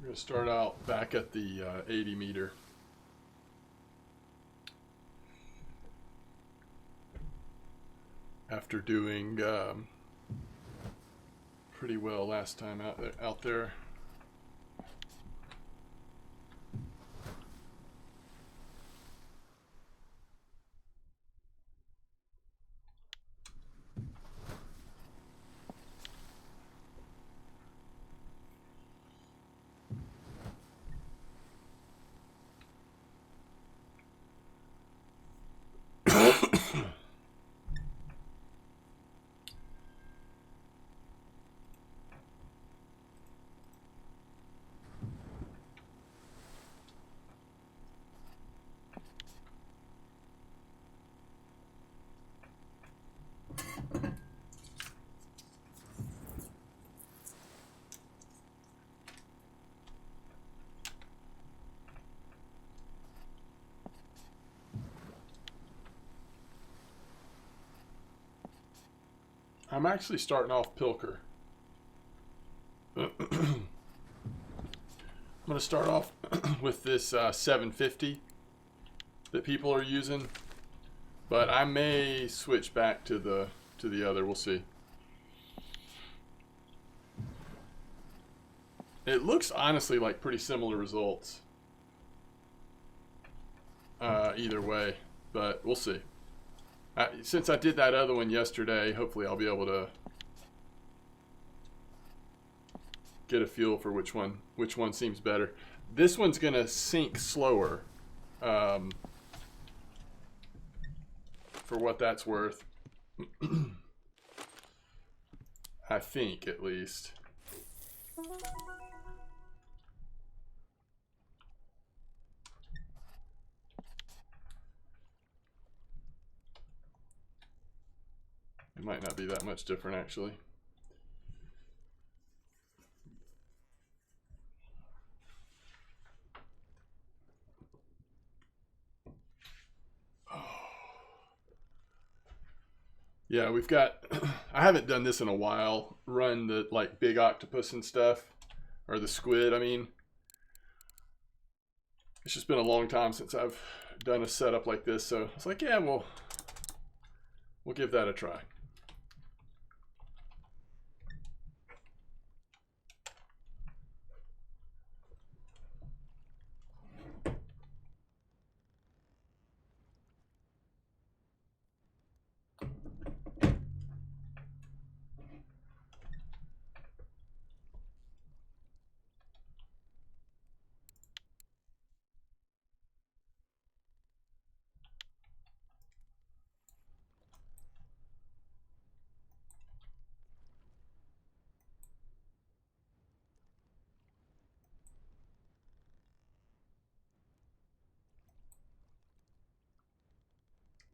We're going to start out back at the 80 meter. After doing pretty well last time out there. I'm actually starting off Pilker. I'm going to start off with this 750 that people are using, but I may switch back to the other. We'll see. It looks honestly like pretty similar results either way, but we'll see. Since I did that other one yesterday, hopefully I'll be able to get a feel for which one seems better. This one's gonna sink slower, for what that's worth. I think, at least. It might not be that much different, actually. Yeah, we've got, I haven't done this in a while, run the like big octopus and stuff, or the squid, I mean. It's just been a long time since I've done a setup like this, so it's like, yeah, we'll give that a try.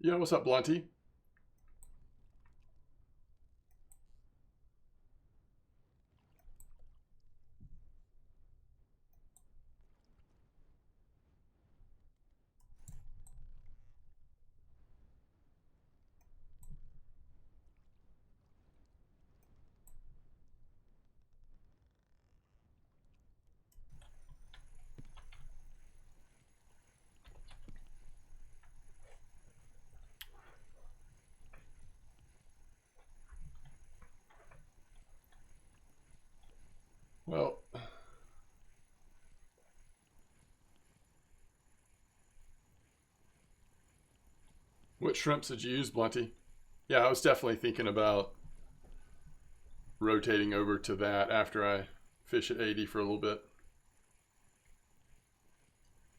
Yeah, what's up, Blunty? Well, what shrimps did you use, Blunty? Yeah, I was definitely thinking about rotating over to that after I fish at 80 for a little bit.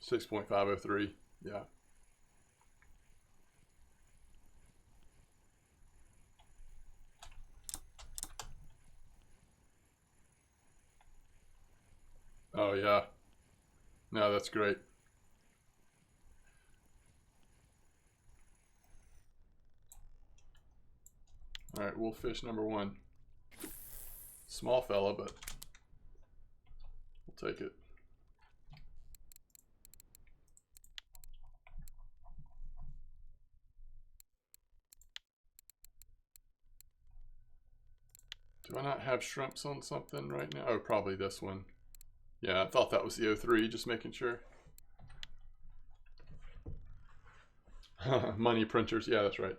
6.503, yeah. Oh, yeah. No, that's great. All right, wolffish number one. Small fella, but we'll take it. Do I not have shrimps on something right now? Oh, probably this one. Yeah, I thought that was the 03, just making sure. Money printers, yeah, that's right.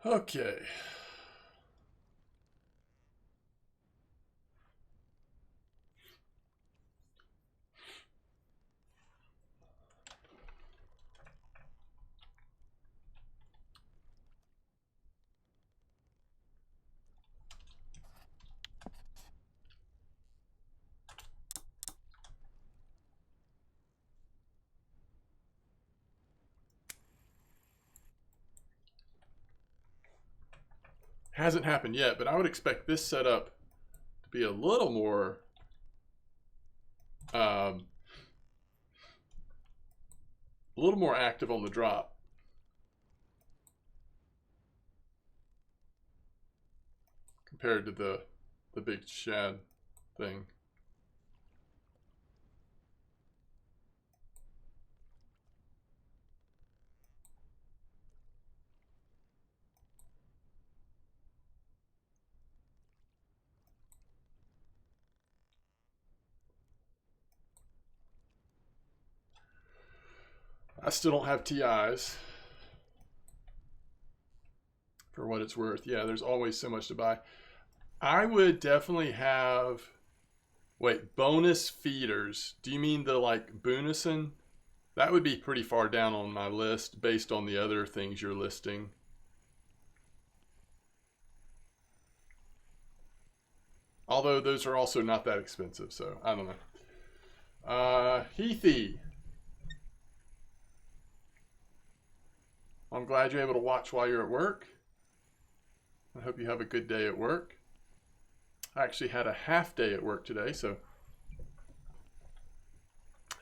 Okay. Hasn't happened yet, but I would expect this setup to be a little more um, active on the drop. Compared to the big shad thing. I still don't have TIs. For what it's worth. Yeah, there's always so much to buy. I would definitely have... Wait, bonus feeders. Do you mean the like Boonison? That would be pretty far down on my list based on the other things you're listing. Although those are also not that expensive, so I don't know. Heathy. I'm glad you're able to watch while you're at work. I hope you have a good day at work. I actually had a half day at work today, so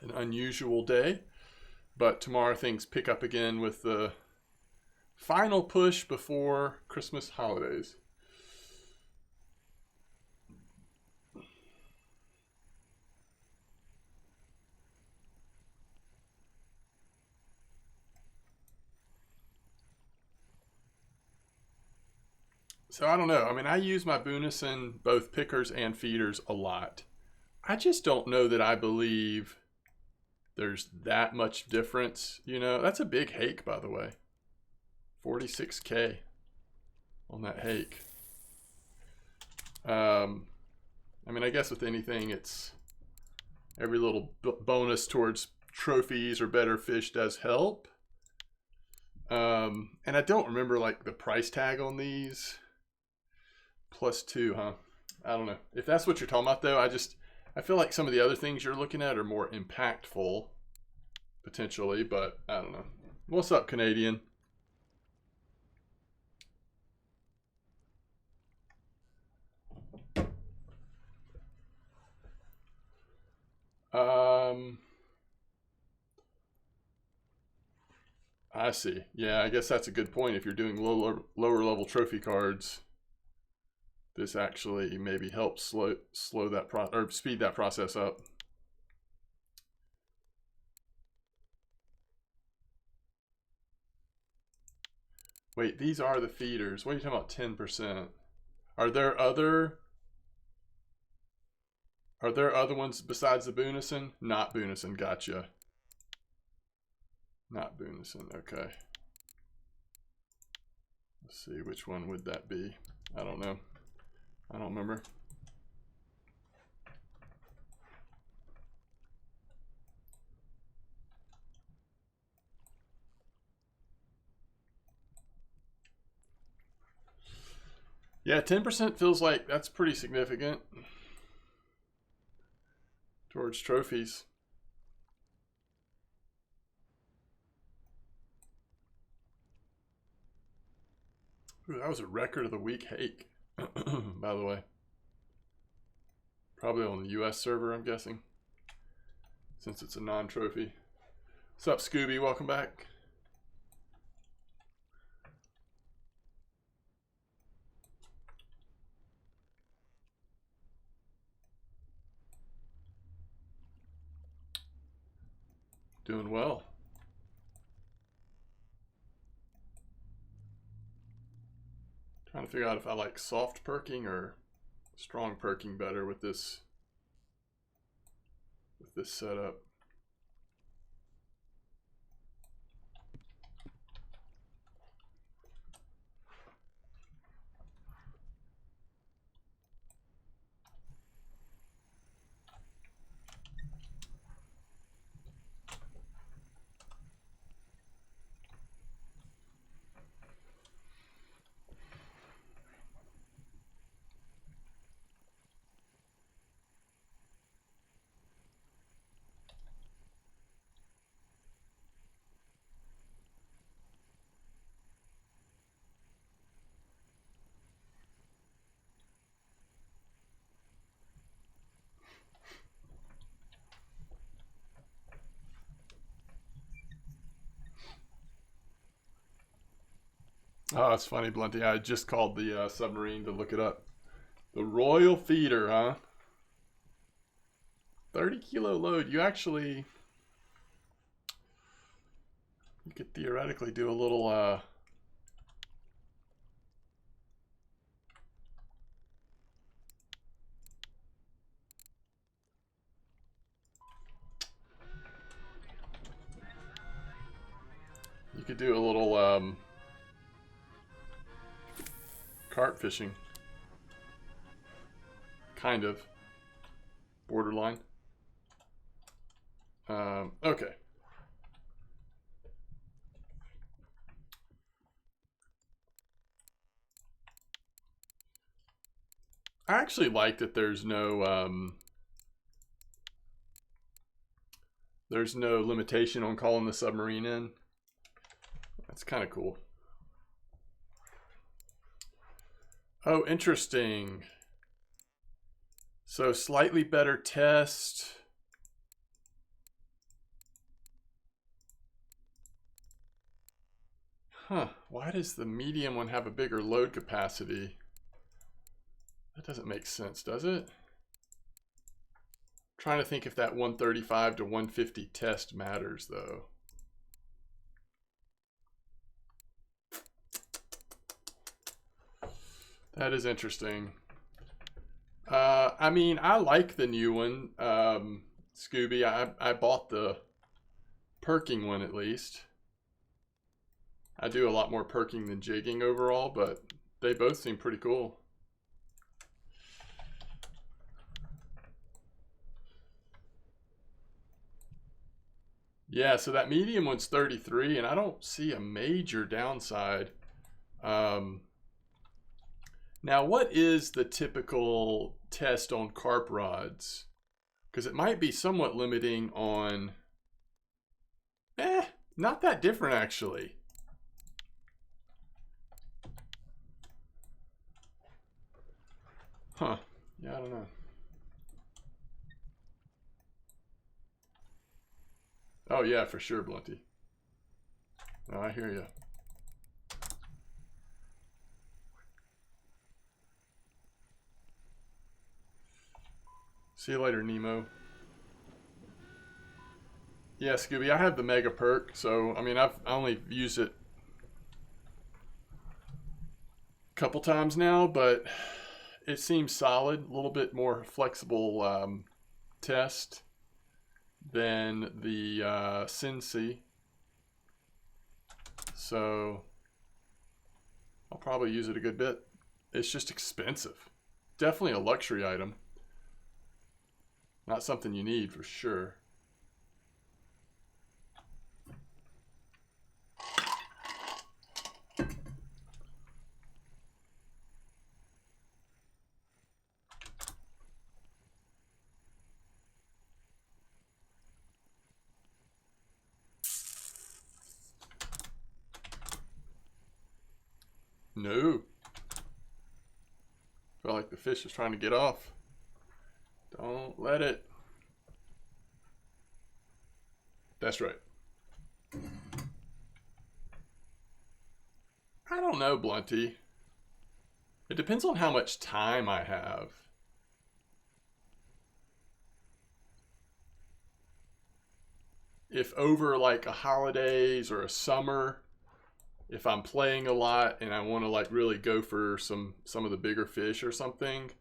an unusual day. But tomorrow things pick up again with the final push before Christmas holidays. So I don't know. I mean, I use my Boonison, both pickers and feeders, a lot. I just don't know that I believe there's that much difference. You know, that's a big hake, by the way. 46K on that hake. I mean, I guess with anything, it's every little bonus towards trophies or better fish does help. And I don't remember like the price tag on these. +2, huh? I don't know. If that's what you're talking about, though, I feel like some of the other things you're looking at are more impactful, potentially, but I don't know. What's up, Canadian? I see. Yeah, I guess that's a good point. If you're doing lower level trophy cards, this actually maybe helps slow that or speed that process up. Wait, these are the feeders. What are you talking about? 10%. Are there other ones besides the Boonison? Not Boonison. Gotcha. Not Boonison. Okay. Let's see, which one would that be? I don't know. I don't remember. Yeah, 10% feels like that's pretty significant towards trophies. Ooh, that was a record of the week hake, by the way. Probably on the US server, I'm guessing, since it's a non-trophy. What's up, Scooby? Welcome back. Doing well. Trying to figure out if I like soft perking or strong perking better with this setup. Oh, it's funny, Blunty. I just called the submarine to look it up. The Royal Feeder, huh? 30-kilo load. You could theoretically do a little carp fishing. Kind of. Borderline. Okay. I actually like that there's no limitation on calling the submarine in. That's kind of cool. Oh, interesting. So slightly better test. Huh, why does the medium one have a bigger load capacity? That doesn't make sense, does it? I'm trying to think if that 135 to 150 test matters, though. That is interesting. I mean, I like the new one, Scooby. I bought the perking one at least. I do a lot more perking than jigging overall, but they both seem pretty cool. Yeah, so that medium one's 33, and I don't see a major downside. Now, what is the typical test on carp rods? Because it might be somewhat limiting on... not that different, actually. Huh. Yeah, I don't know. Oh, yeah, for sure, Blunty. No, I hear you. See you later, Nemo. Yeah, Scooby, I have the Mega Perk, so, I mean, I only used it a couple times now, but it seems solid. A little bit more flexible test than the Cincy. So, I'll probably use it a good bit. It's just expensive. Definitely a luxury item. Not something you need for sure. No. Felt like the fish is trying to get off. Don't let it. That's right. I don't know, Blunty. It depends on how much time I have. if over like a holidays or a summer, if I'm playing a lot and I want to like really go for some of the bigger fish or something,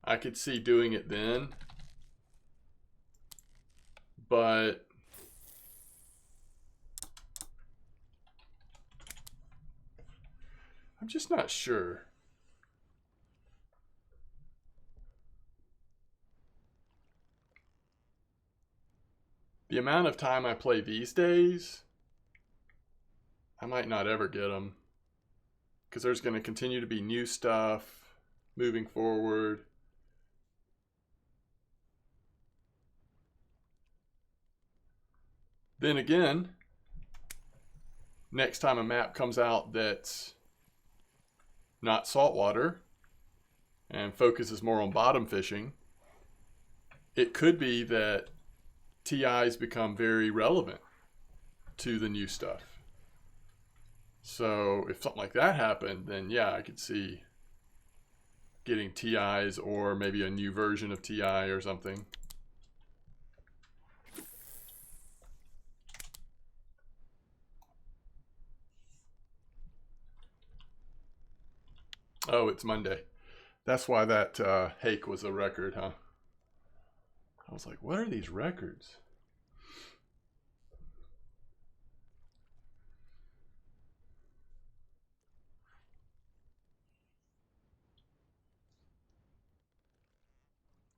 I could see doing it then. But I'm just not sure. The amount of time I play these days, I might not ever get them, because there's going to continue to be new stuff moving forward. Then again, next time a map comes out that's not saltwater and focuses more on bottom fishing, it could be that TIs become very relevant to the new stuff. So if something like that happened, then yeah, I could see getting TIs or maybe a new version of TI or something. Oh, it's Monday. That's why that hake was a record, huh? I was like, what are these records?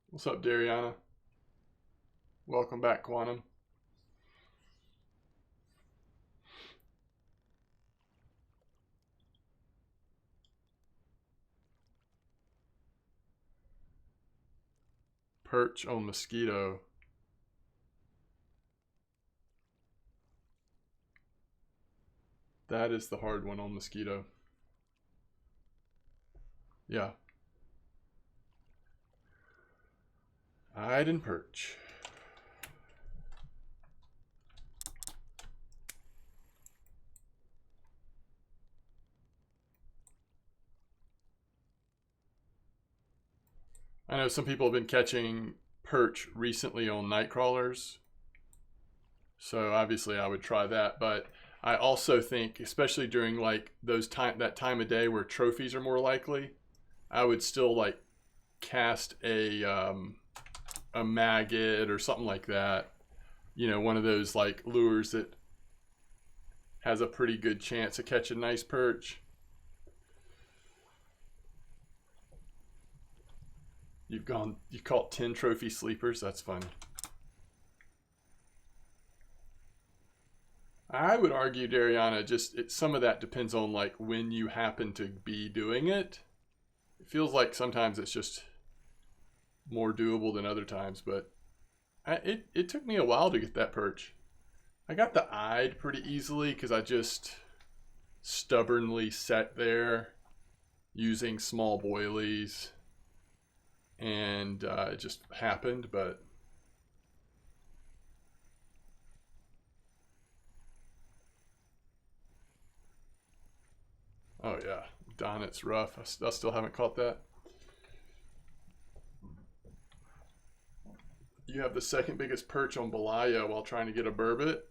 What's up, Dariana? Welcome back, Quantum. Perch on mosquito. That is the hard one on mosquito. Yeah. Hide and perch. I know some people have been catching perch recently on night crawlers, so obviously I would try that. But I also think, especially during like that time of day where trophies are more likely, I would still like cast a maggot or something like that. You know, one of those like lures that has a pretty good chance of catching a nice perch. You caught 10 trophy sleepers. That's fun. I would argue, Dariana, some of that depends on like when you happen to be doing it. It feels like sometimes it's just more doable than other times, but it took me a while to get that perch. I got the eyed pretty easily because I just stubbornly sat there using small boilies, and it just happened. But oh yeah, Don, it's rough. I still haven't caught that. You have the second biggest perch on Belaya while trying to get a burbot.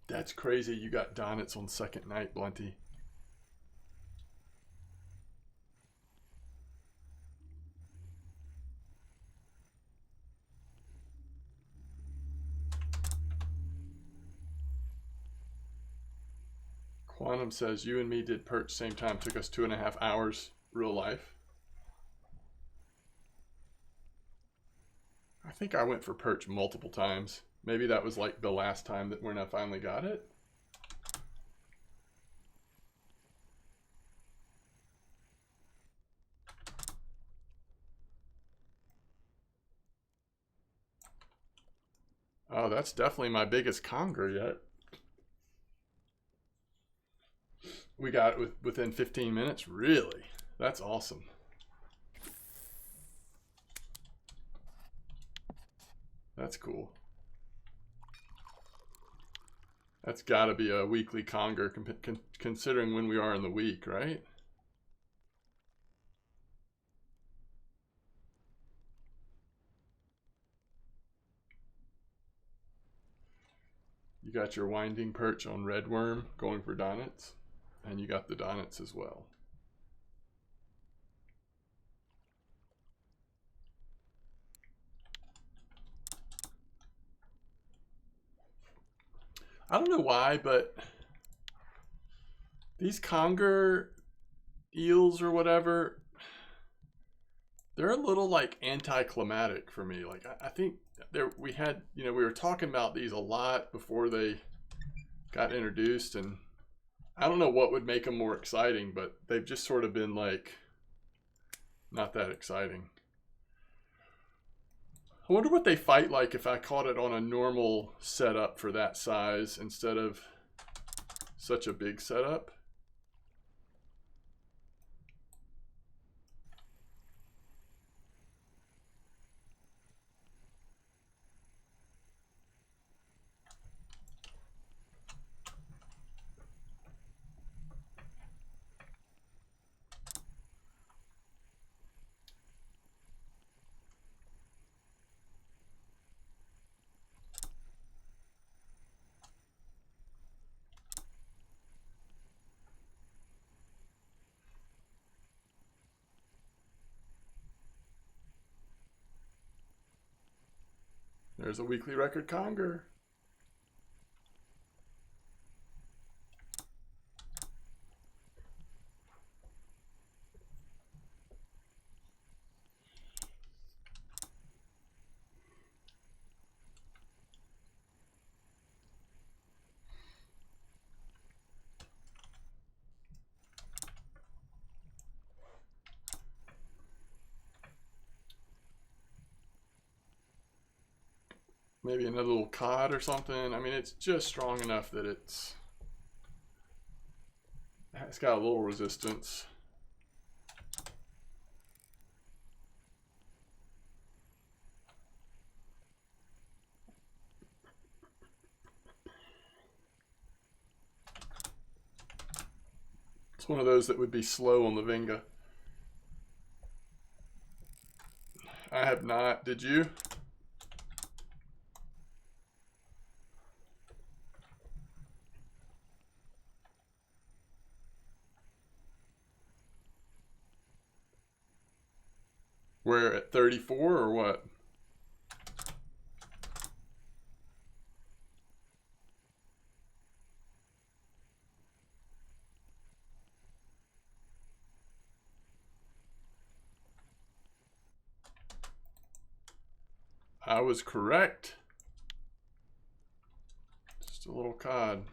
That's crazy. You got Donnets on second night, Blunty. Quantum says, you and me did perch same time. Took us 2.5 hours. Real life. I think I went for perch multiple times. Maybe that was like the last time that when I finally got it. Oh, that's definitely my biggest conger yet. We got it within 15 minutes. Really? That's awesome. That's cool. That's got to be a weekly conger considering when we are in the week, right? You got your winding perch on red worm going for Donnets, and you got the Donnets as well. I don't know why, but these conger eels or whatever, they're a little like anticlimactic for me. Like I think we had, we were talking about these a lot before they got introduced, and I don't know what would make them more exciting, but they've just sort of been like not that exciting. I wonder what they fight like if I caught it on a normal setup for that size instead of such a big setup. There's a weekly record conger. Maybe another little cod or something. I mean, it's just strong enough that it's got a little resistance. It's one of those that would be slow on the Venga. I have not. Did you? We're at 34 or what? I was correct. Just a little cod.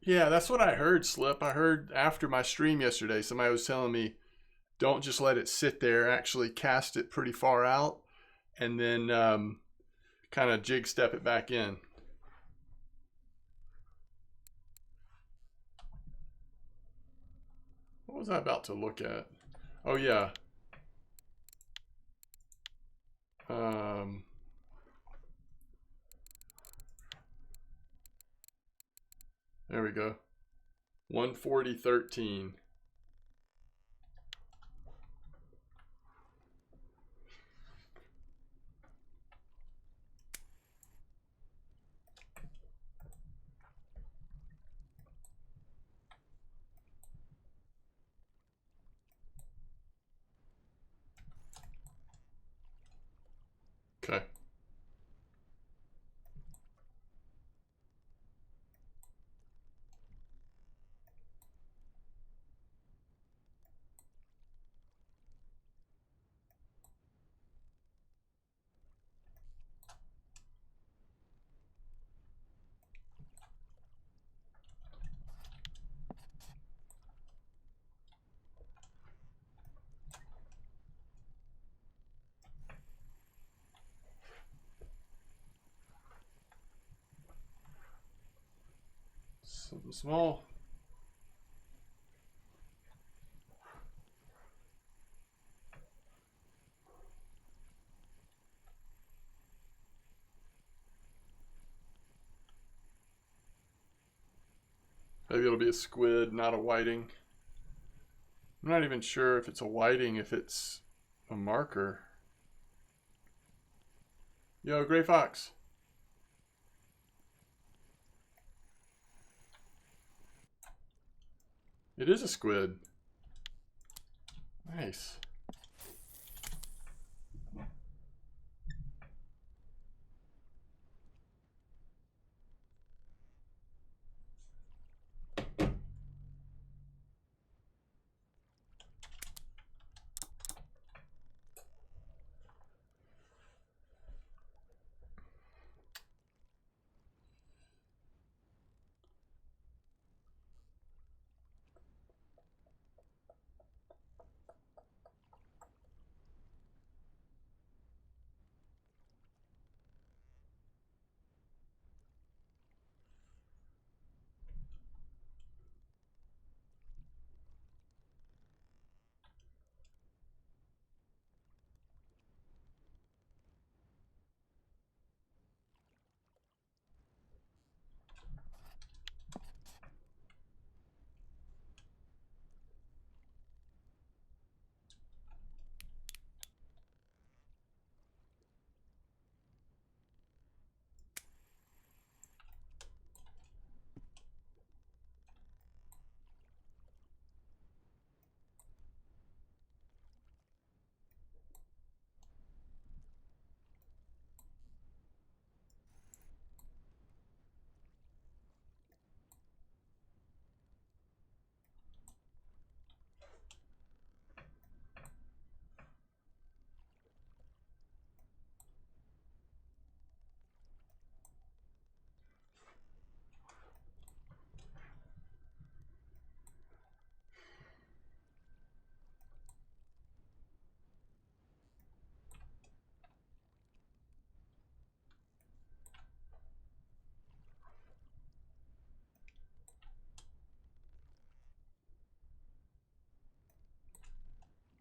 Yeah, that's what I heard, Slip. I heard after my stream yesterday, somebody was telling me, don't just let it sit there, actually cast it pretty far out, and then kind of jig step it back in. What was I about to look at? Oh, yeah. There we go. 140.13. Okay. Something small. Maybe it'll be a squid, not a whiting. I'm not even sure if it's a whiting, if it's a marker. Yo, gray fox. It is a squid. Nice.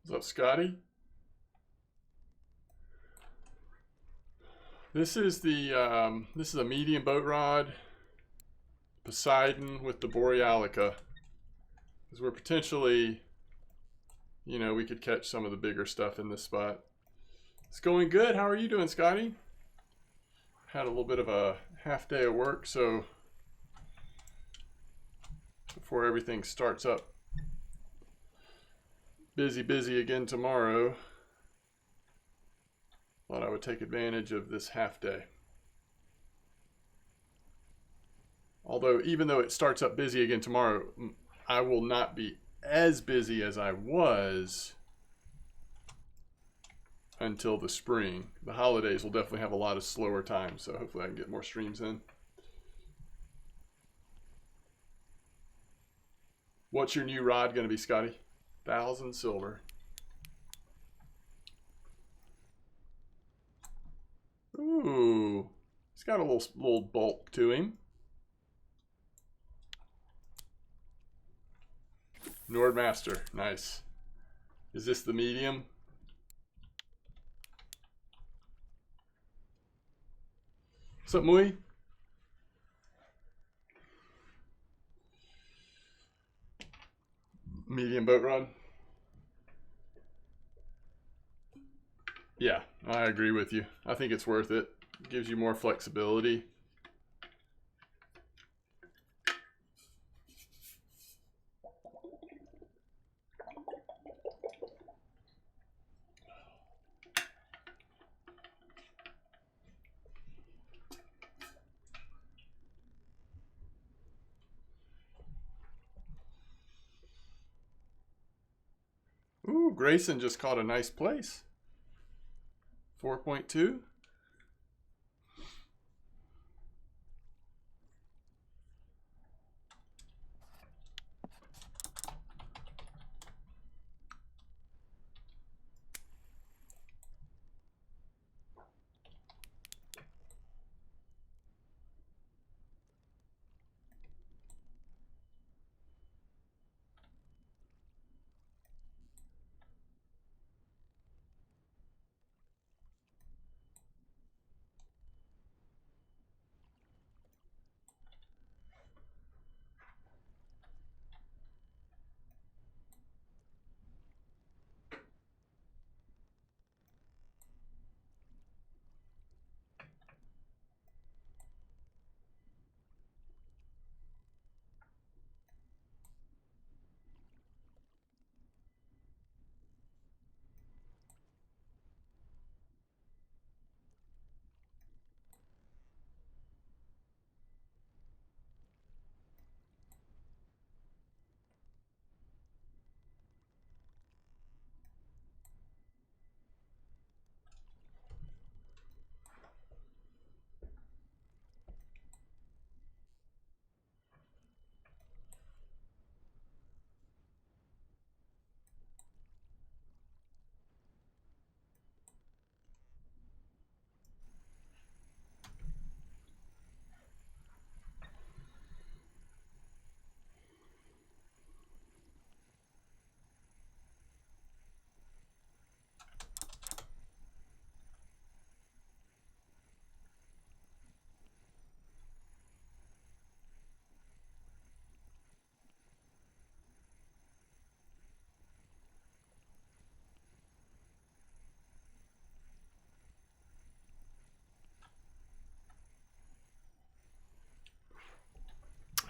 What's up, Scotty? This is a medium boat rod, Poseidon with the Borealica. Because we're potentially, you know, we could catch some of the bigger stuff in this spot. It's going good. How are you doing, Scotty? Had a little bit of a half day of work, so before everything starts up busy again tomorrow, thought I would take advantage of this half day. Although, even though it starts up busy again tomorrow, I will not be as busy as I was until the spring. The holidays will definitely have a lot of slower time, so hopefully I can get more streams in. What's your new rod going to be, Scotty? 1,000 silver. Ooh, he's got a little bulk to him. Nordmaster, nice. Is this the medium? What's up, Mui? Medium boat rod. Yeah, I agree with you. I think it's worth it. It gives you more flexibility. Ooh, Grayson just caught a nice place. 4.2.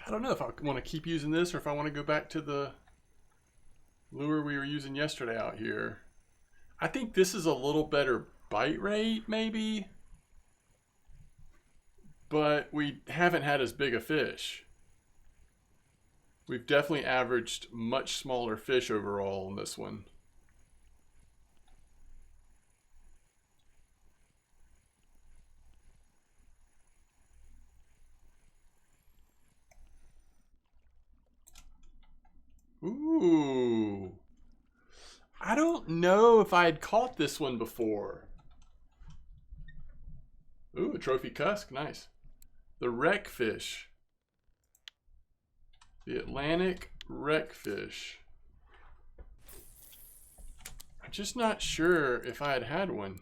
I don't know if I want to keep using this or if I want to go back to the lure we were using yesterday out here. I think this is a little better bite rate, maybe. But we haven't had as big a fish. We've definitely averaged much smaller fish overall on this one. Ooh. I don't know if I had caught this one before. Ooh, a trophy cusk, nice. The wreckfish. The Atlantic wreckfish. I'm just not sure if I had one.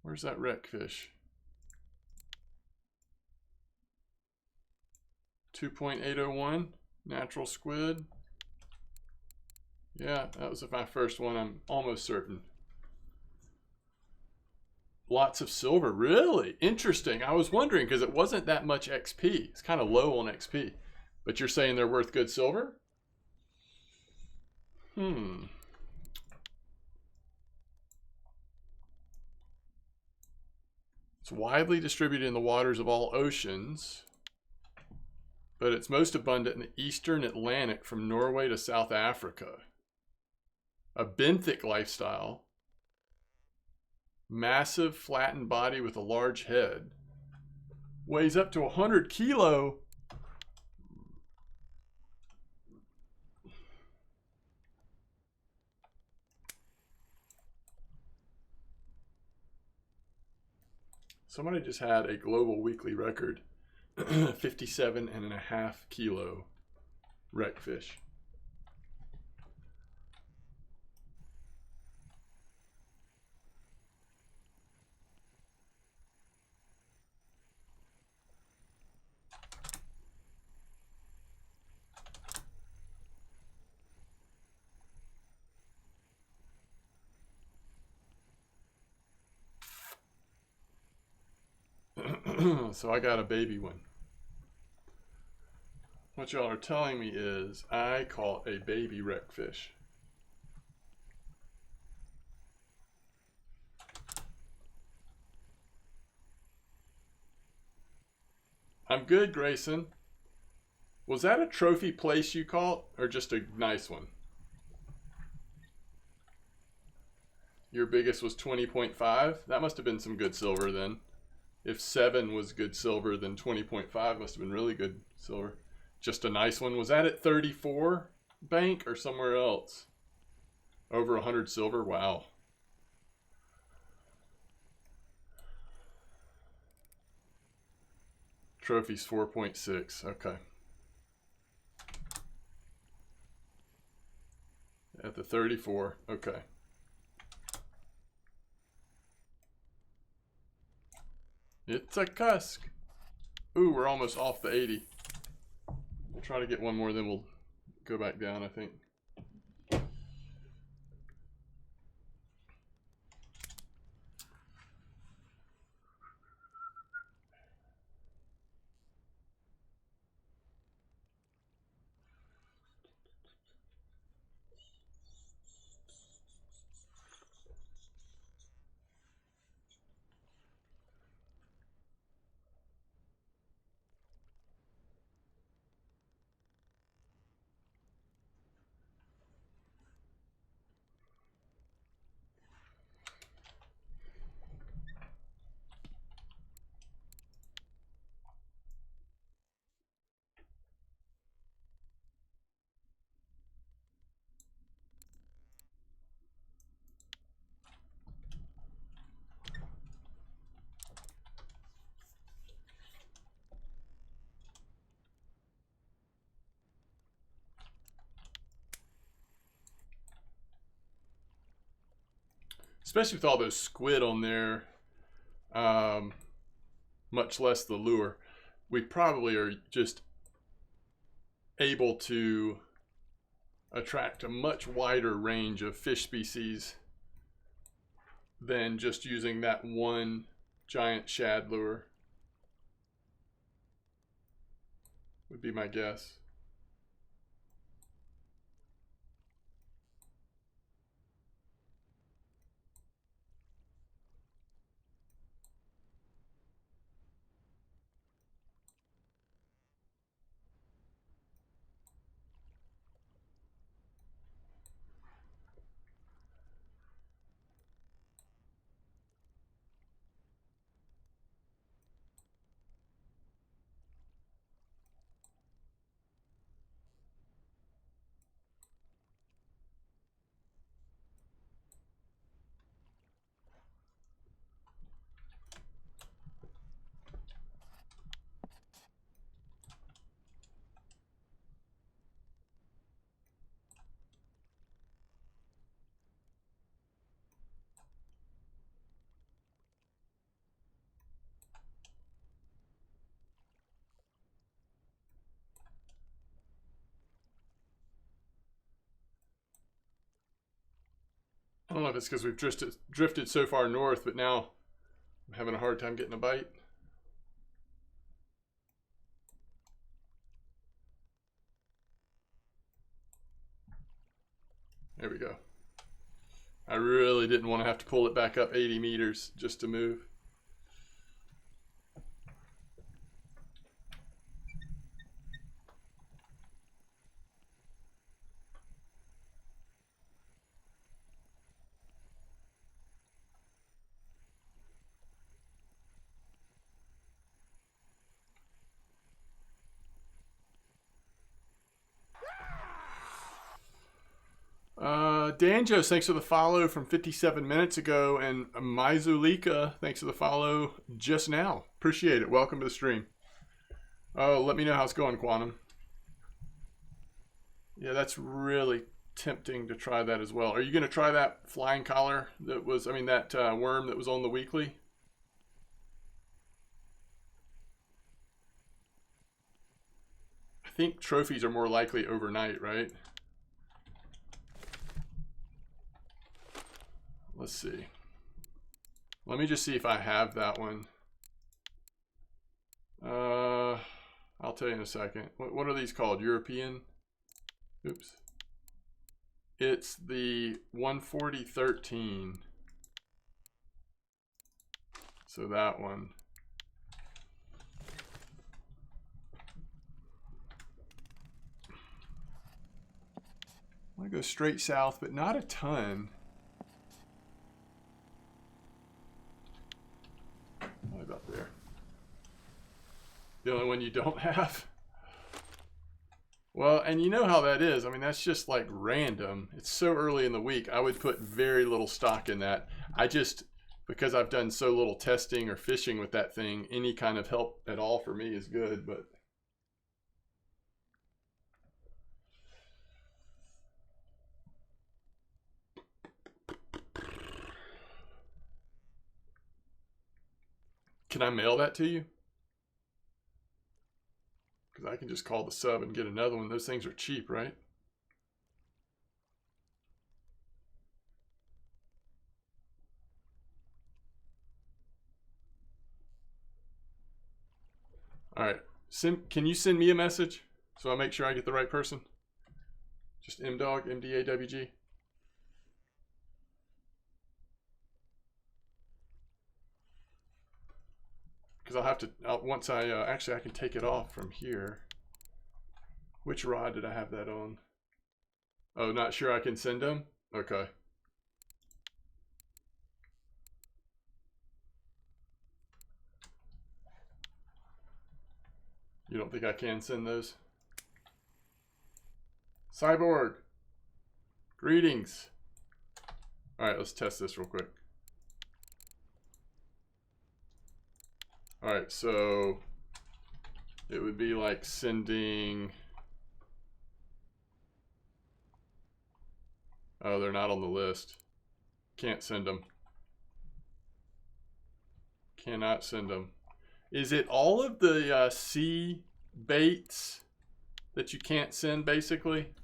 Where's that wreckfish? 2.801, natural squid. Yeah, that was my first one, I'm almost certain. Lots of silver, really? Interesting. I was wondering because it wasn't that much XP. It's kind of low on XP. But you're saying they're worth good silver? It's widely distributed in the waters of all oceans, but it's most abundant in the eastern Atlantic from Norway to South Africa. A benthic lifestyle. Massive flattened body with a large head. Weighs up to 100 kilo. Somebody just had a global weekly record. 57.5 kilo wreckfish. So I got a baby one. What y'all are telling me is I caught a baby wreckfish. I'm good, Grayson. Was that a trophy place you caught or just a nice one? Your biggest was 20.5? That must have been some good silver then. If 7 was good silver, then 20.5 must have been really good silver. Just a nice one. Was that at 34 bank or somewhere else? Over 100 silver? Wow. Trophy's 4.6. Okay. At the 34. Okay. It's a cusk. Ooh, we're almost off the 80. We'll try to get one more, then we'll go back down, I think. Especially with all those squid on there, much less the lure, we probably are just able to attract a much wider range of fish species than just using that one giant shad lure. would be my guess. I don't know if it's because we've drifted so far north, but now I'm having a hard time getting a bite. There we go. I really didn't want to have to pull it back up 80 meters just to move. Danjos, thanks for the follow from 57 minutes ago. And Mizulika, thanks for the follow just now. Appreciate it. Welcome to the stream. Oh, let me know how it's going, Quantum. Yeah, that's really tempting to try that as well. Are you going to try that flying collar that was, I mean, that worm that was on the weekly? I think trophies are more likely overnight, right? Let's see. Let me just see if I have that one. I'll tell you in a second. What are these called? European? Oops. It's the 14013. So that one. I want to go straight south, but not a ton. What about there? The only one you don't have? Well, and you know how that is. I mean, that's just like random. It's so early in the week. I would put very little stock in that. I just, because I've done so little testing or fishing with that thing, any kind of help at all for me is good, but can I mail that to you? Because I can just call the sub and get another one. Those things are cheap, right? All right. Can you send me a message so I make sure I get the right person? Just mdog, MDAWG. Because I'll have to, once I, actually I can take it off from here. Which rod did I have that on? Oh, not sure I can send them? Okay. You don't think I can send those? Cyborg! Greetings! Alright, let's test this real quick. Alright, so it would be like sending... Oh, they're not on the list. Can't send them. Cannot send them. Is it all of the sea baits that you can't send, basically?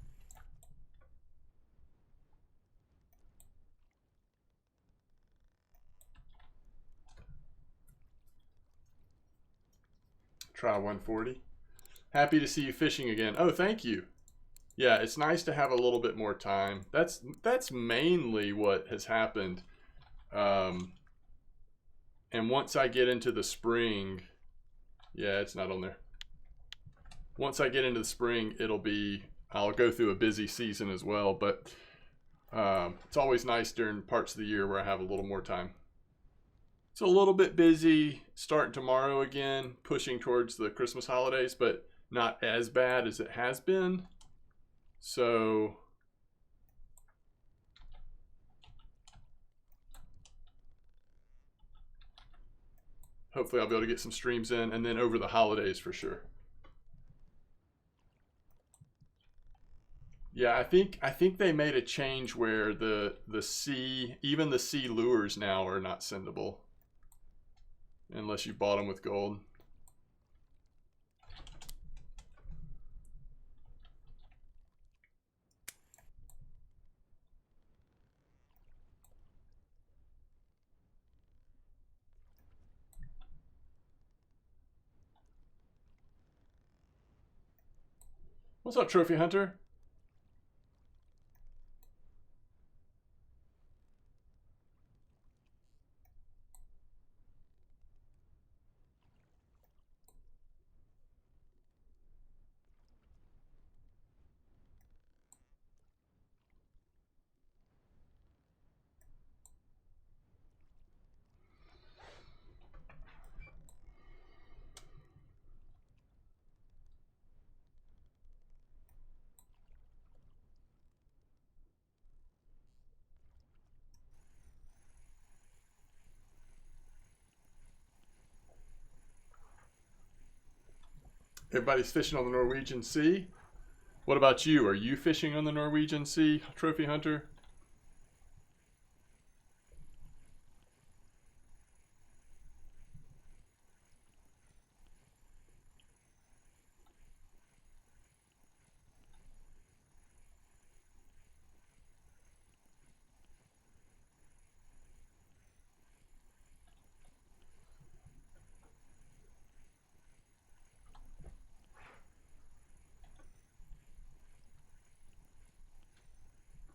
Try 140. Happy to see you fishing again. Oh, thank you. Yeah, it's nice to have a little bit more time. That's mainly what has happened. And once I get into the spring, yeah, it's not on there. Once I get into the spring, I'll go through a busy season as well, but it's always nice during parts of the year where I have a little more time. It's a little bit busy starting tomorrow again, pushing towards the Christmas holidays, but not as bad as it has been. So hopefully I'll be able to get some streams in, and then over the holidays for sure. Yeah, I think they made a change where even the sea lures now are not sendable unless you bought them with gold. What's up, Trophy Hunter? Everybody's fishing on the Norwegian Sea. What about you? Are you fishing on the Norwegian Sea, Trophy Hunter?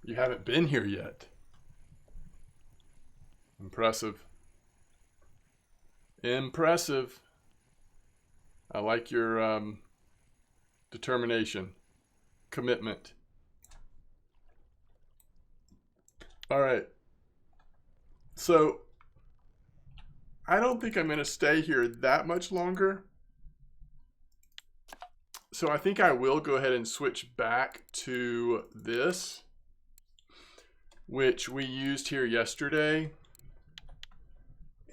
You haven't been here yet. Impressive. Impressive. I like your determination, commitment. All right. So I don't think I'm going to stay here that much longer. So I think I will go ahead and switch back to this, which we used here yesterday,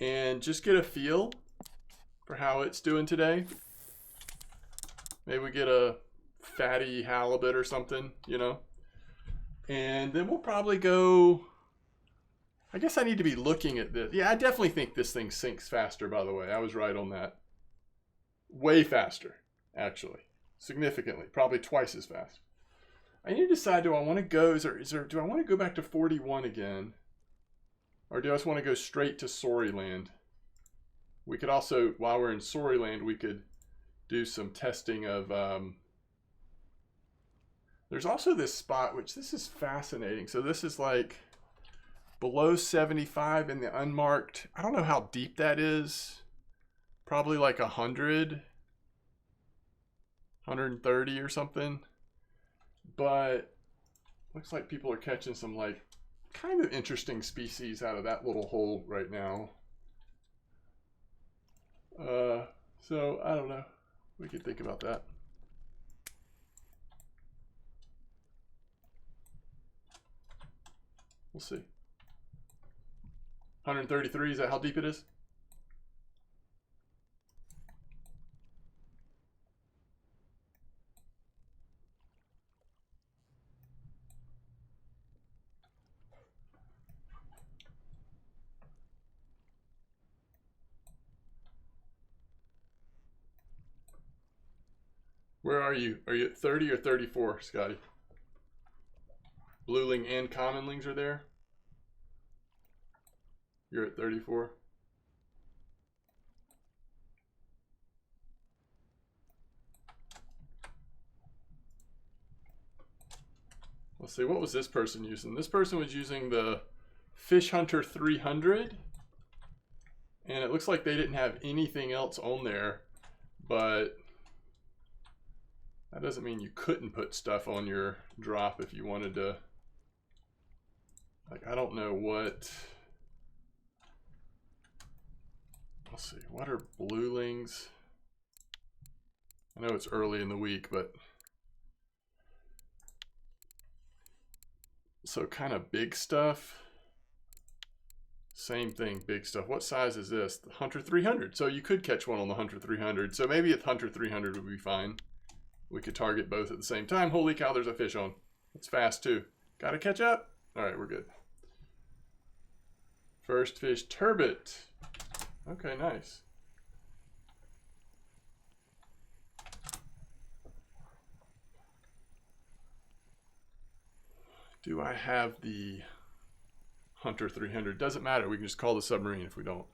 and just get a feel for how it's doing today. Maybe we get a fatty halibut or something, you know. And then we'll probably go, I guess I need to be looking at this. Yeah, I definitely think this thing sinks faster, by the way. I was right on that. Way faster, actually. Significantly, probably twice as fast. I need to decide, do I want to go, do I want to go back to 41 again? Or do I just want to go straight to Soriland? We could also, while we're in Soriland, we could do some testing of, there's also this spot, which this is fascinating. So this is like below 75 in the unmarked. I don't know how deep that is. Probably like 100, 130 or something. But looks like people are catching some like kind of interesting species out of that little hole right now. So I don't know. We could think about that. We'll see. 133, is that how deep it is? Where are you? Are you at 30 or 34, Scotty? Blueling and commonlings are there? You're at 34? Let's see, what was this person using? This person was using the Fish Hunter 300. And it looks like they didn't have anything else on there, but that doesn't mean you couldn't put stuff on your drop if you wanted to. Like, I don't know what. Let's see, what are bluelings? I know it's early in the week, but. So kind of big stuff. Same thing, big stuff. What size is this? The Hunter 300. So you could catch one on the Hunter 300. So maybe if Hunter 300 would be fine. We could target both at the same time. Holy cow, there's a fish on. It's fast too. Gotta catch up. All right, we're good. First fish, turbot. Okay, nice. Do I have the Hunter 300? Doesn't matter. We can just call the submarine if we don't.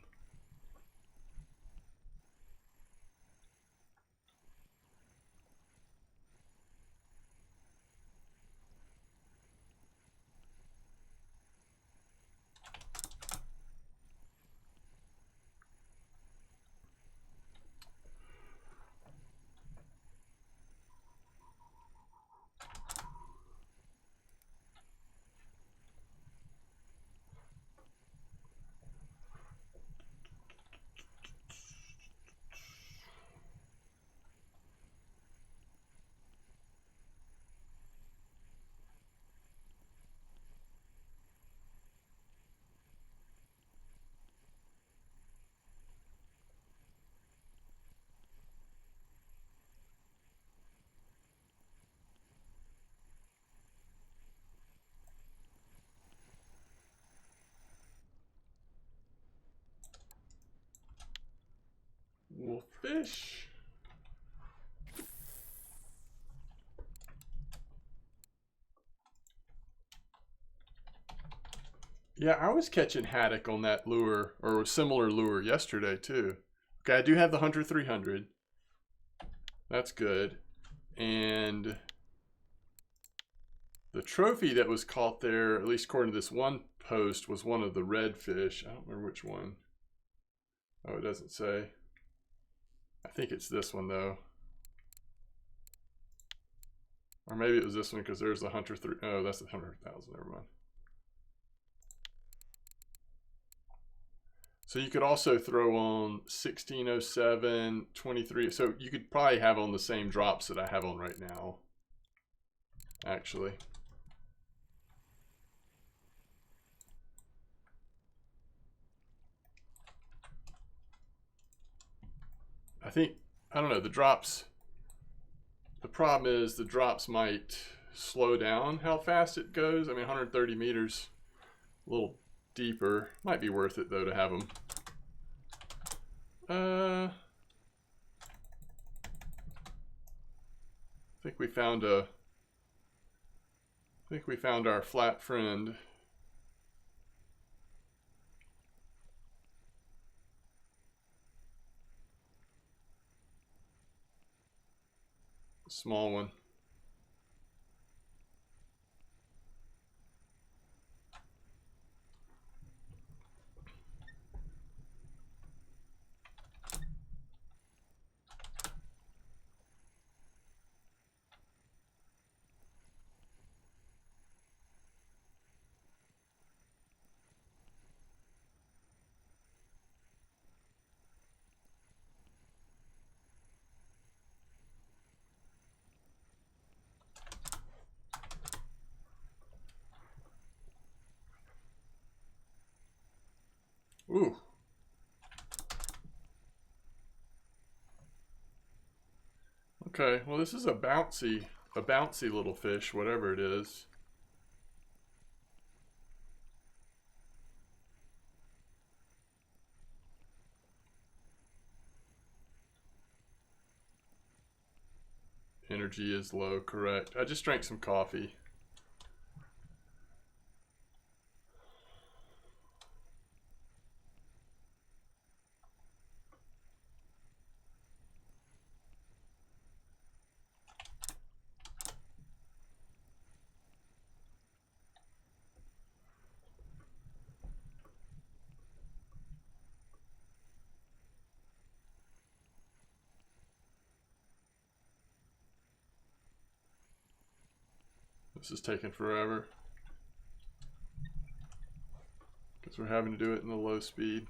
Wolffish. Yeah, I was catching haddock on that lure, or a similar lure yesterday too. Okay, I do have the Hunter 300. That's good. And the trophy that was caught there, at least according to this one post, was one of the red fish. I don't remember which one. Oh, it doesn't say. I think it's this one though. Or maybe it was this one because there's the Hunter 3. Oh, that's the 100,000. Never mind. So you could also throw on 1607, 23. So you could probably have on the same drops that I have on right now, actually. I think, I don't know, the drops, the problem is the drops might slow down how fast it goes. I mean, 130 meters, a little deeper. Might be worth it though to have them. I think we found our flat friend. A small one. Ooh. Okay, well this is a bouncy little fish, whatever it is. Energy is low, correct. I just drank some coffee. This is taking forever because we're having to do it in the low speed.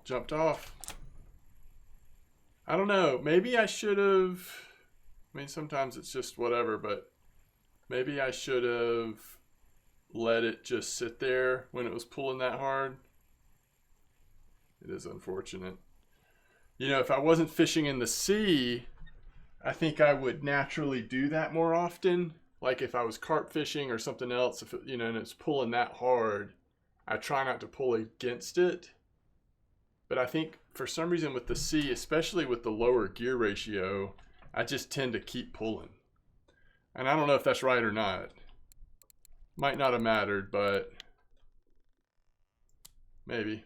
Jumped off. I don't know. Maybe I should have. I mean, sometimes it's just whatever, but maybe I should have let it just sit there when it was pulling that hard. It is unfortunate. You know, if I wasn't fishing in the sea, I think I would naturally do that more often. Like if I was carp fishing or something else, if it, you know, and it's pulling that hard, I try not to pull against it. But I think for some reason with the sea, especially with the lower gear ratio, I just tend to keep pulling. And I don't know if that's right or not. Might not have mattered, but maybe.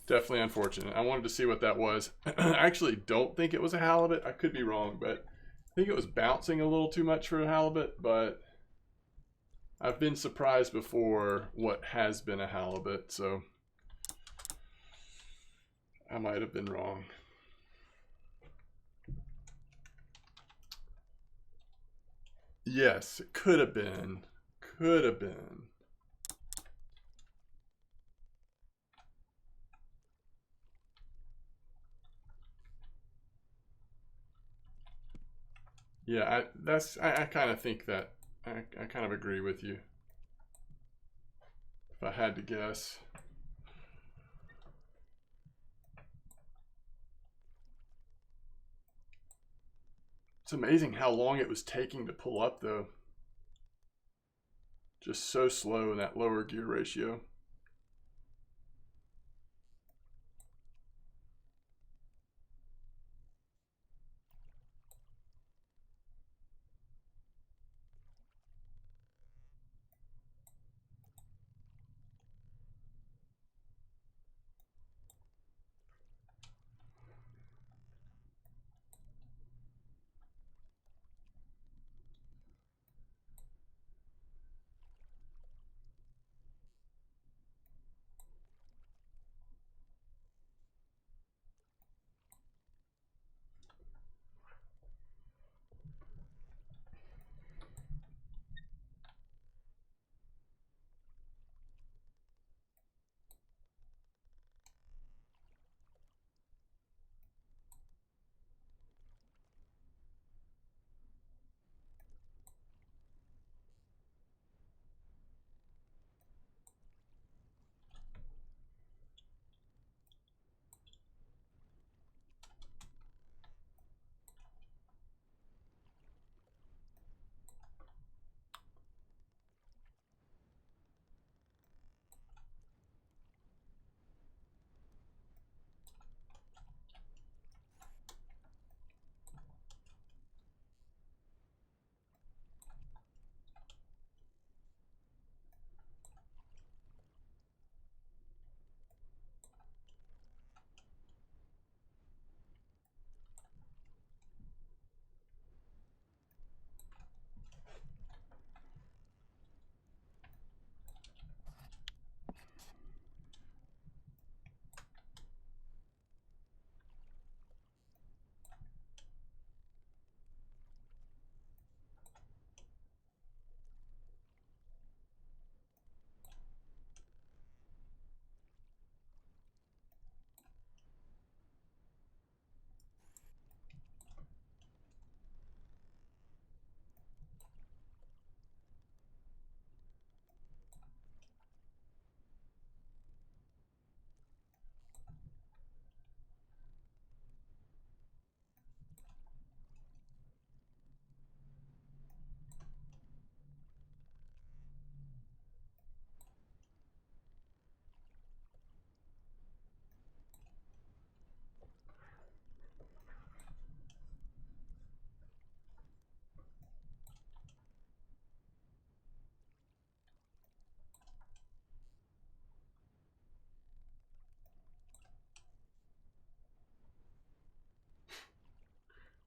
Definitely unfortunate. I wanted to see what that was. I actually don't think it was a halibut. I could be wrong, but I think it was bouncing a little too much for a halibut, but I've been surprised before what has been a halibut, so I might have been wrong. Yes, it could have been. Could have been. Yeah, I kind of think that. I kind of agree with you. If I had to guess. It's amazing how long it was taking to pull up, though. Just so slow in that lower gear ratio.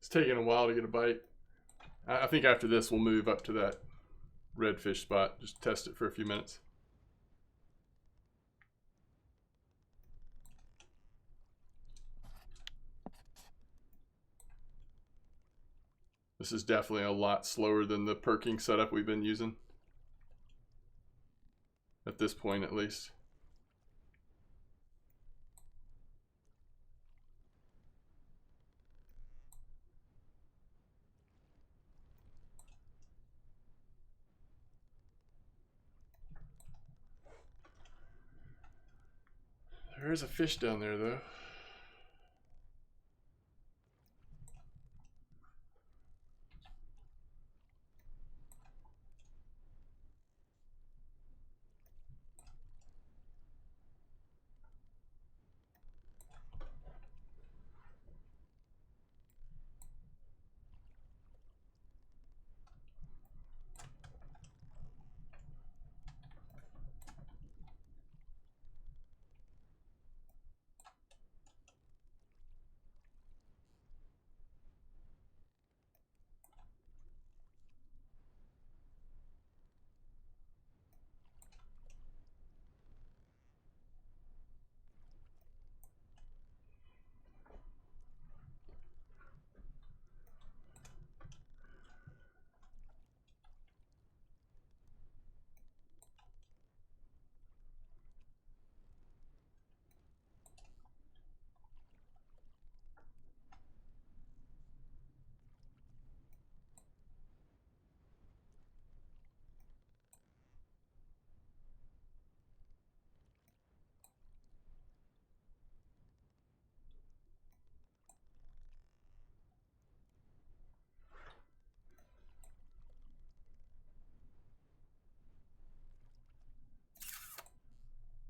It's taking a while to get a bite. I think after this we'll move up to that redfish spot. Just test it for a few minutes. This is definitely a lot slower than the perking setup we've been using. At this point, at least. There is a fish down there, though.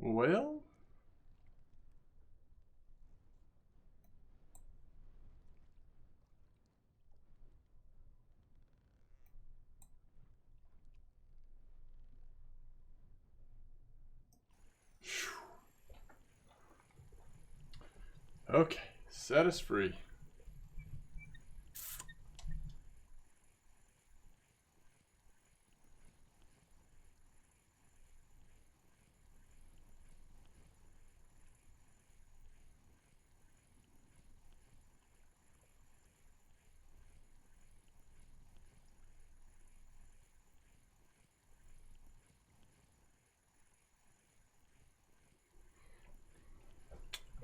Well, okay, set us free.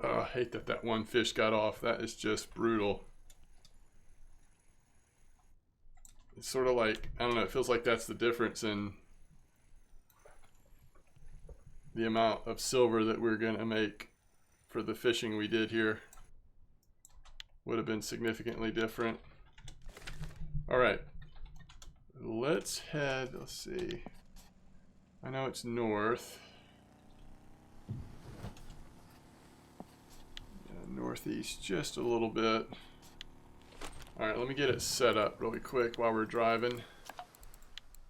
Oh, I hate that that one fish got off. That is just brutal. It's sort of like, I don't know, it feels like that's the difference in the amount of silver that we're going to make for the fishing we did here. Would have been significantly different. All right, let's head, let's see. I know it's north. Northeast just a little bit. All right, let me get it set up really quick while we're driving.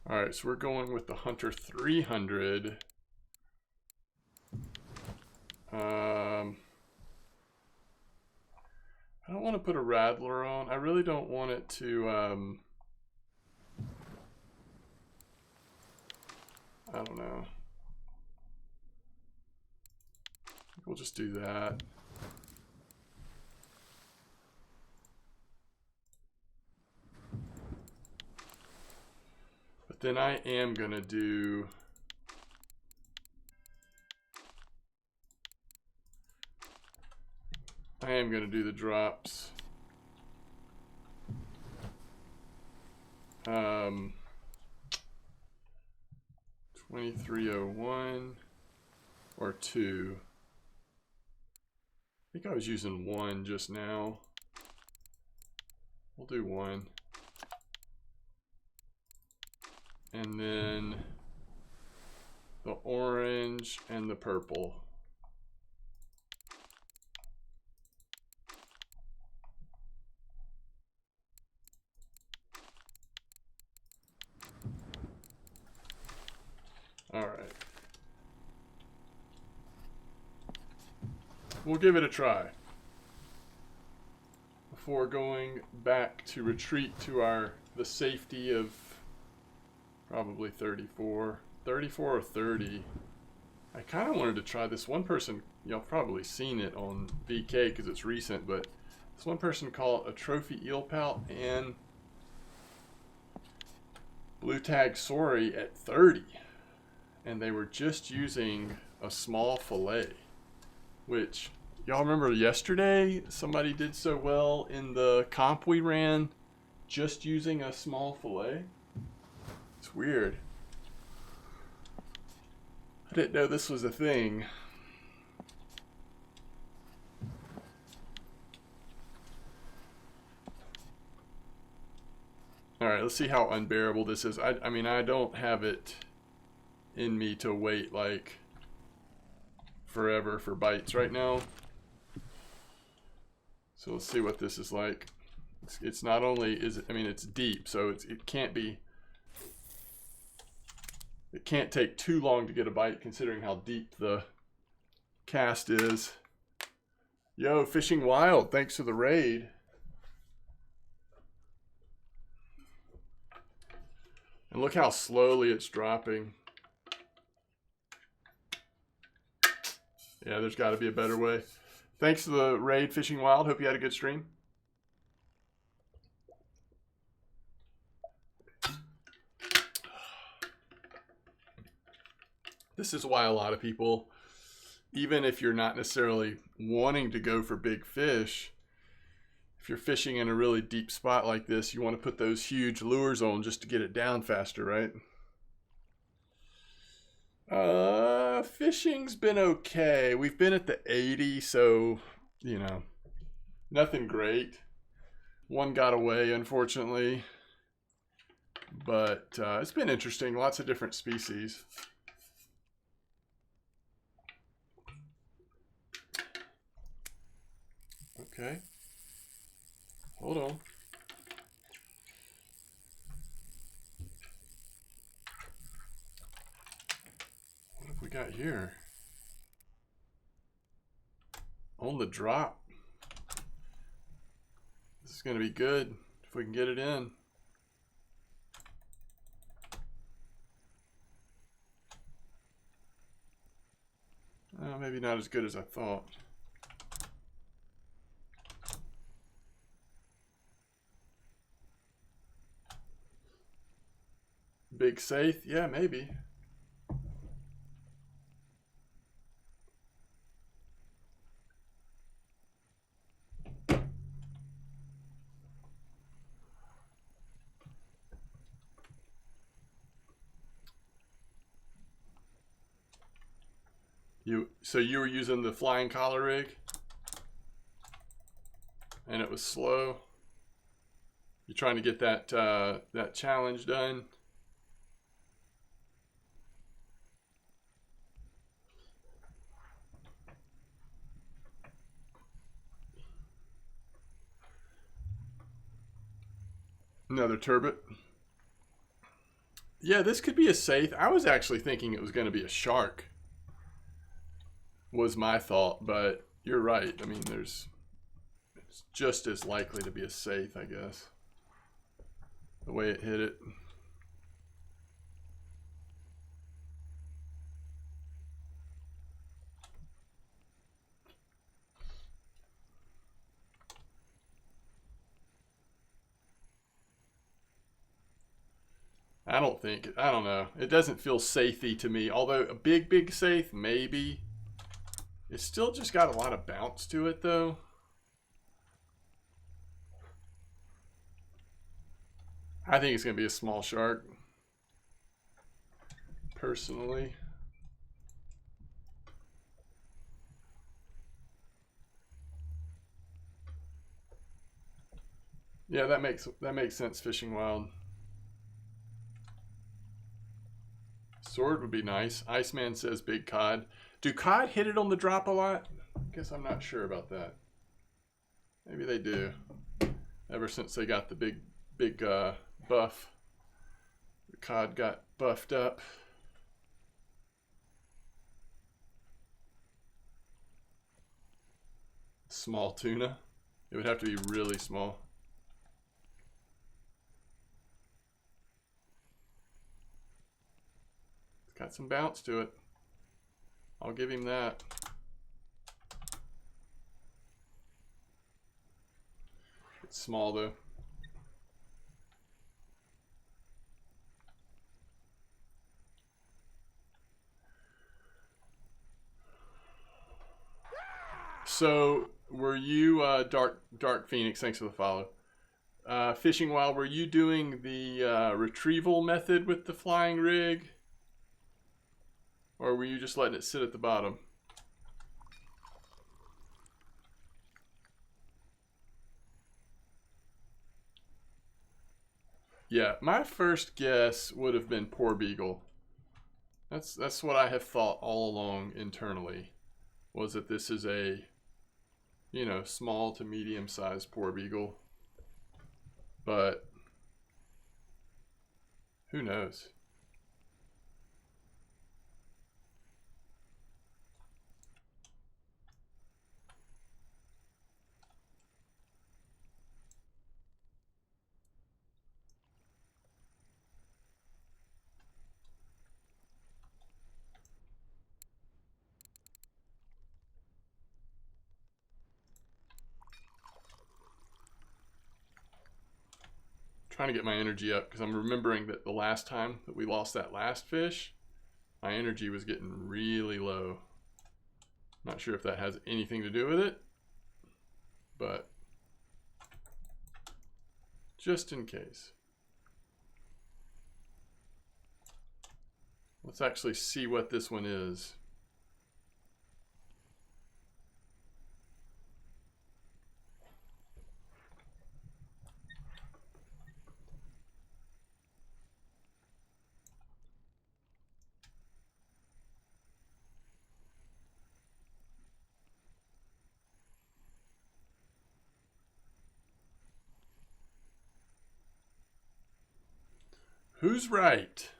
All right, so we're going with the Hunter 300. I don't want to put a rattler on. I really don't want it to, I don't know. We'll just do that. But then I am going to do the drops. 2301 or 2. I think I was using 1 just now. We'll do 1. And then the orange and the purple. All right. We'll give it a try. before going back to retreat to the safety of probably 34 or 30. I kind of wanted to try this. One person, y'all probably seen it on VK because it's recent, but this one person caught a trophy eel pout and blue tag sorry at 30, and they were just using a small fillet, which y'all remember yesterday somebody did so well in the comp we ran just using a small fillet. It's weird. I didn't know this was a thing. All right, let's see how unbearable this is. I mean, I don't have it in me to wait like forever for bites right now. So let's see what this is like. It's not only is it, I mean, it's deep, so it can't be. It can't take too long to get a bite considering how deep the cast is. Yo, Fishing Wild, thanks for the raid. And look how slowly it's dropping. Yeah, there's got to be a better way. Thanks for the raid, Fishing Wild. Hope you had a good stream. This is why a lot of people, even if you're not necessarily wanting to go for big fish, if you're fishing in a really deep spot like this, you want to put those huge lures on just to get it down faster, right? Fishing's been okay. We've been at the 80, so, you know, nothing great. One got away, unfortunately, but it's been interesting. Lots of different species. Okay. Hold on. What have we got here? On the drop. This is going to be good if we can get it in. Maybe not as good as I thought. Big safe? Yeah, maybe. So you were using the flying collar rig? And it was slow? You're trying to get that that challenge done? Another turbot. Yeah, this could be a safe. I was actually thinking it was going to be a shark. Was my thought, but you're right. I mean, it's just as likely to be a safe, I guess. The way it hit it. I don't know. It doesn't feel safey to me. Although a big safe, maybe. It's still just got a lot of bounce to it, though. I think it's going to be a small shark. Personally. Yeah, that makes sense, Fishing Wild. Sword would be nice. Iceman says big cod. Do cod hit it on the drop a lot? Guess I'm not sure about that. Maybe they do. Ever since they got the big buff, the cod got buffed up. Small tuna. It would have to be really small. It's got some bounce to it. I'll give him that. It's small though. So, were you, Dark Phoenix, thanks for the follow. Fishing Wild, were you doing the retrieval method with the flying rig? Or were you just letting it sit at the bottom? Yeah, my first guess would have been poor beagle. That's what I have thought all along internally, was that this is a, you know, small to medium sized poor beagle. But who knows? Trying to get my energy up because I'm remembering that the last time that we lost that last fish, my energy was getting really low. Not sure if that has anything to do with it, but just in case. Let's actually see what this one is. Who's right?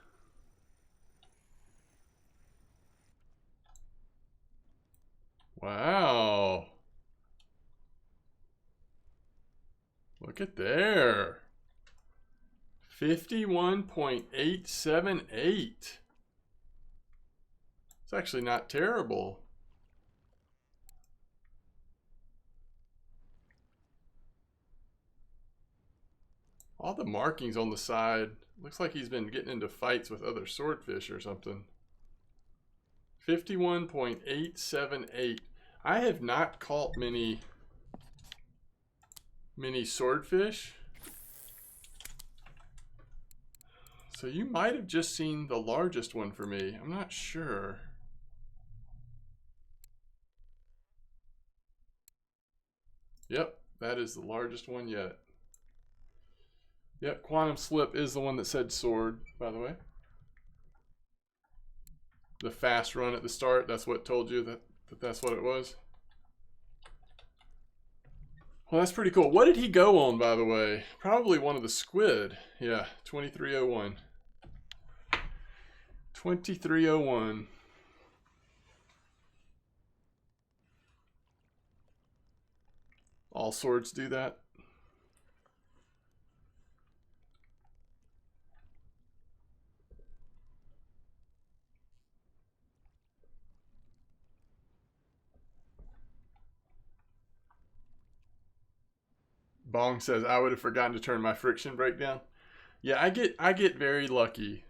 Wow. Look at there. 51.878. It's actually not terrible. All the markings on the side. Looks like he's been getting into fights with other swordfish or something. 51.878. I have not caught many swordfish. So you might have just seen the largest one for me. I'm not sure. Yep, that is the largest one yet. Yep, Quantum Slip is the one that said sword, by the way. The fast run at the start, that's what told you that that's what it was. Well, that's pretty cool. What did he go on, by the way? Probably one of the squid. Yeah, 2301. 2301. All swords do that. Bong says, I would have forgotten to turn my friction brake down. Yeah, I get very lucky.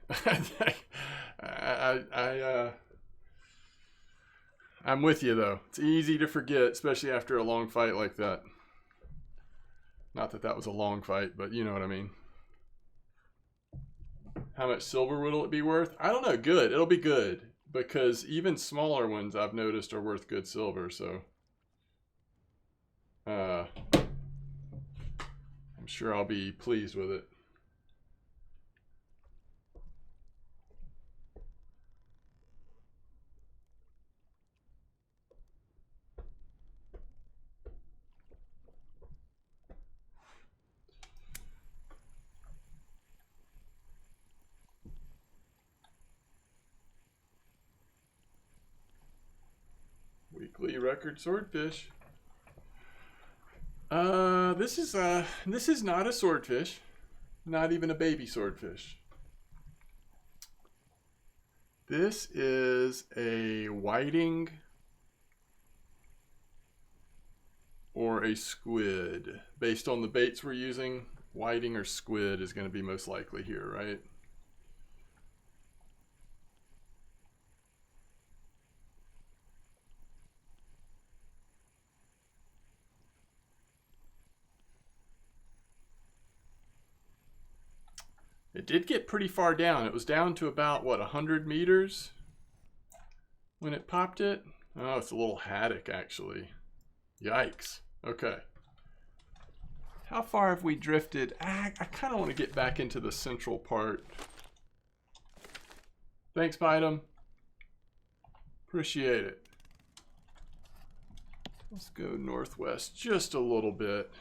I'm with you though. It's easy to forget, especially after a long fight like that. Not that that was a long fight, but you know what I mean. How much silver will it be worth? I don't know. Good. It'll be good because even smaller ones I've noticed are worth good silver. So I'm sure I'll be pleased with it. Weekly record swordfish. This is not a swordfish. Not even a baby swordfish. This is a whiting or a squid. Based on the baits we're using, whiting or squid is going to be most likely here, right? It did get pretty far down. It was down to about, what, 100 meters when it popped it? Oh, it's a little haddock, actually. Yikes. Okay. How far have we drifted? I kind of want to get back into the central part. Thanks, Bidem. Appreciate it. Let's go northwest just a little bit.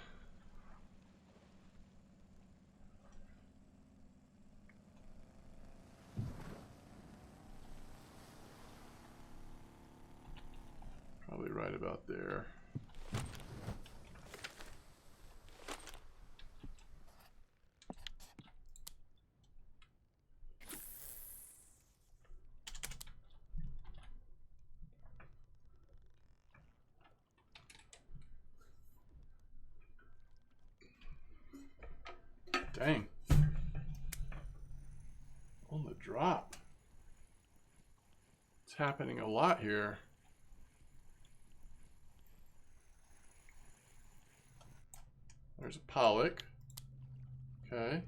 Probably right about there. Dang. On the drop. It's happening a lot here. There's a pollock. Okay.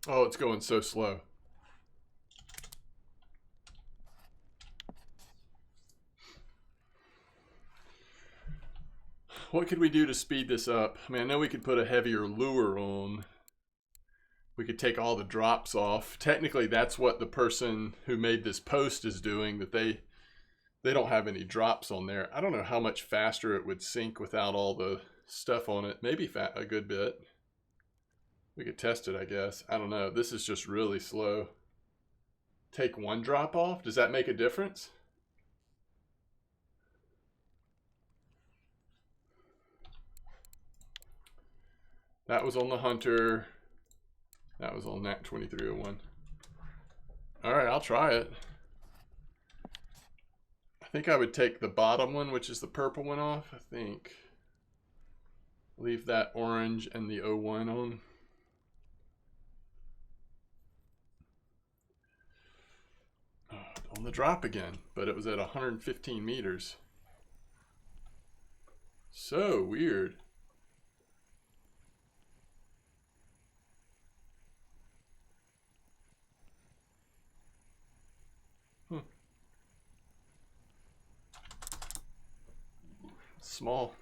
Oh, it's going so slow. What could we do to speed this up? I mean, I know we could put a heavier lure on. We could take all the drops off. Technically, that's what the person who made this post is doing, that they don't have any drops on there. I don't know how much faster it would sink without all the stuff on it. Maybe a good bit. We could test it, I guess. I don't know. This is just really slow. Take one drop off? Does that make a difference? That was on the Hunter. That was on that 2301. All right, I'll try it. I think I would take the bottom one, which is the purple one, off. I think. Leave that orange and the 01 on. On the drop again, but it was at 115 meters. So weird. Small.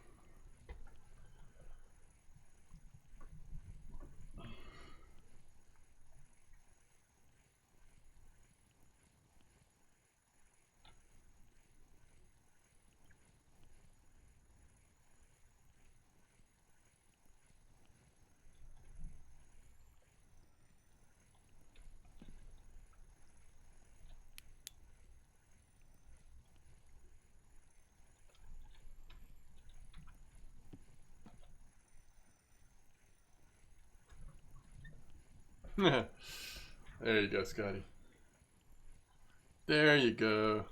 There you go, Scotty. There you go.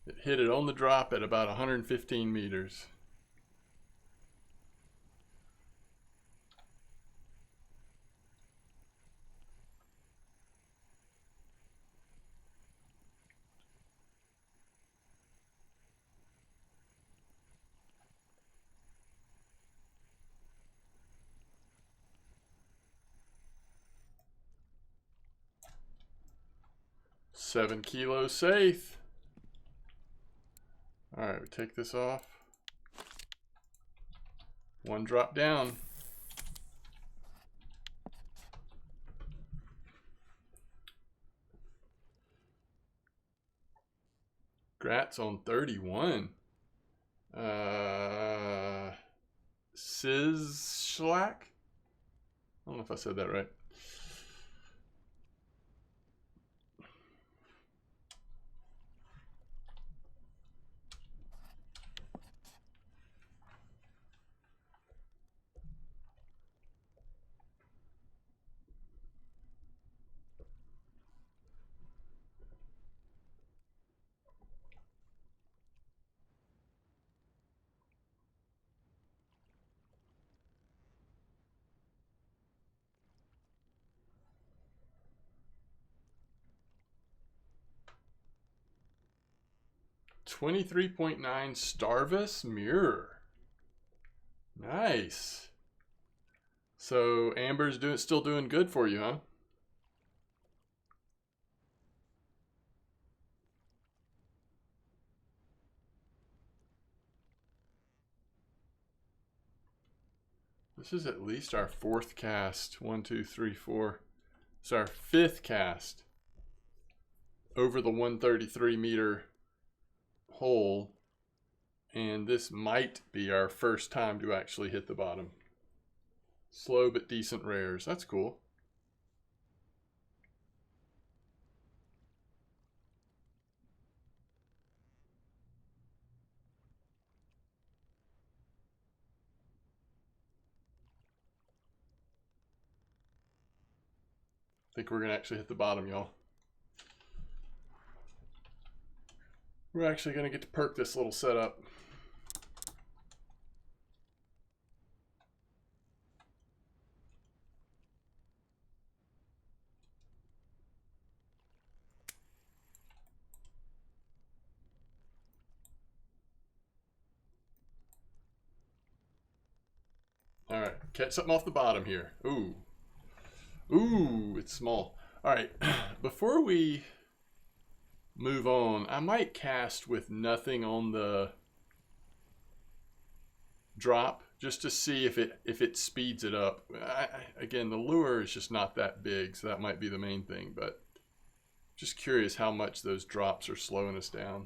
It hit it on the drop at about 115 meters. 7 kilos safe. All right, we take this off. One drop down. Grats on 31. Sizlak? I don't know if I said that right. $23.9 Starvis Mirror. Nice. So Amber's still doing good for you, huh? This is at least our 4th cast. 1, 2, 3, 4. It's our 5th cast over the 133 meter hole. And this might be our first time to actually hit the bottom. Slow but decent rares. That's cool. I think we're going to actually hit the bottom, y'all. We're actually going to get to perk this little setup. All right, catch something off the bottom here. Ooh. Ooh, it's small. All right, before we move on, I might cast with nothing on the drop just to see if it speeds it up. Again, the lure is just not that big, so that might be the main thing, but just curious how much those drops are slowing us down.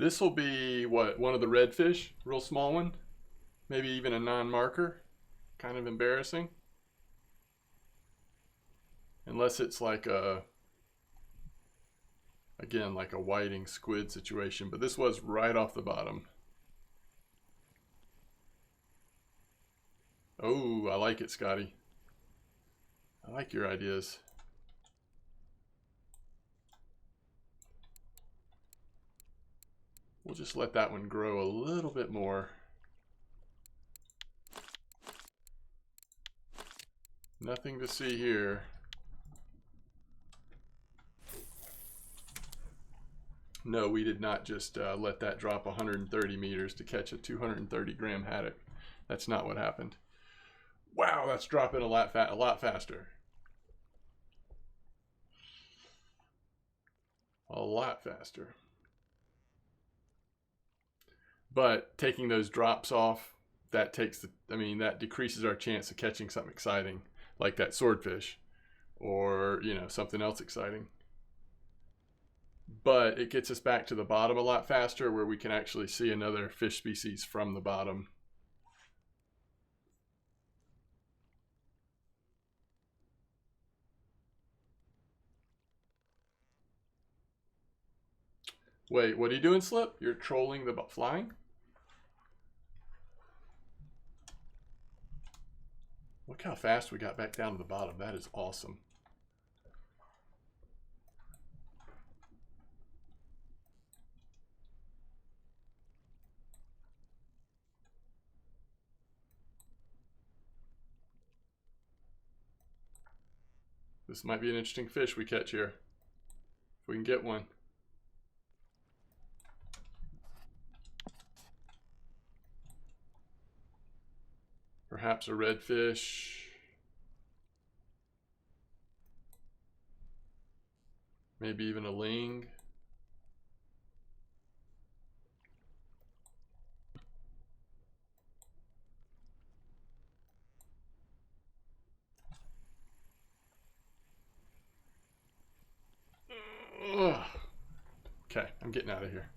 This will be, what, one of the redfish? Real small one? Maybe even a non-marker? Kind of embarrassing. Unless it's like a, again, like a whiting squid situation. But this was right off the bottom. Oh, I like it, Scotty. I like your ideas. We'll just let that one grow a little bit more. Nothing to see here. No, we did not just let that drop 130 meters to catch a 230 gram haddock. That's not what happened. Wow, that's dropping a lot faster. A lot faster. But taking those drops off, that takes the, I mean, that decreases our chance of catching something exciting, like that swordfish, or, you know, something else exciting. But it gets us back to the bottom a lot faster, where we can actually see another fish species from the bottom. Wait, what are you doing, Slip? You're trolling the flying? Look how fast we got back down to the bottom. That is awesome. This might be an interesting fish we catch here. If we can get one. Perhaps a redfish. Maybe even a ling. Ugh. Okay, I'm getting out of here.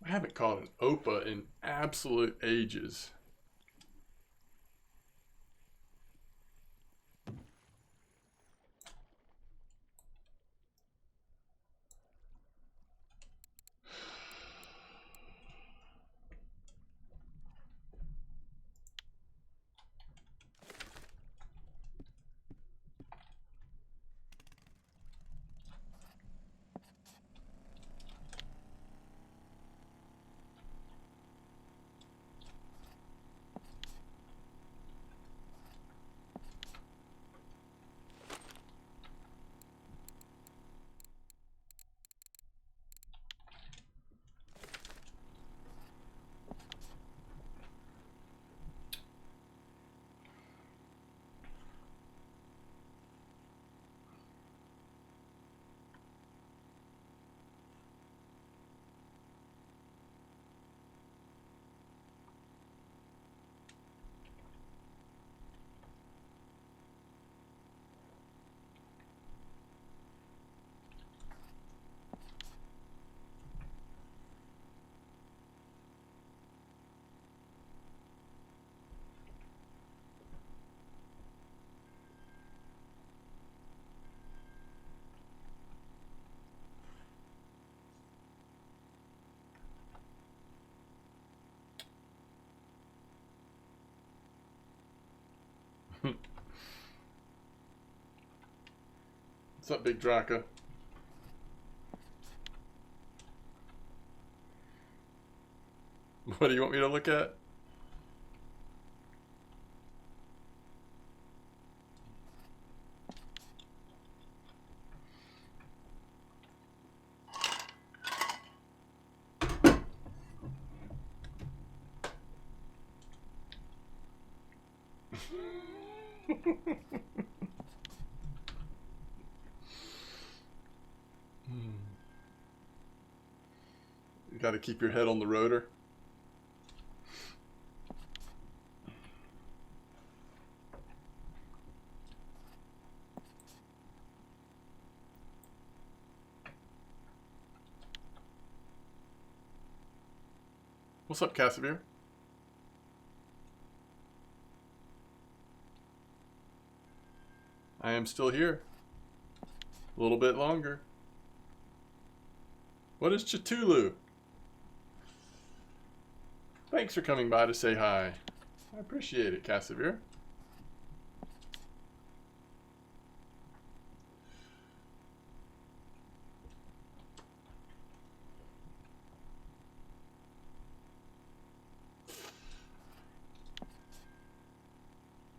I haven't caught an Opa in absolute ages. What's up, Big Draka? What do you want me to look at? You got to keep your head on the rotor. What's up, Casimir? I am still here. A little bit longer. What is Cthulhu? Thanks for coming by to say hi. I appreciate it, Casimir.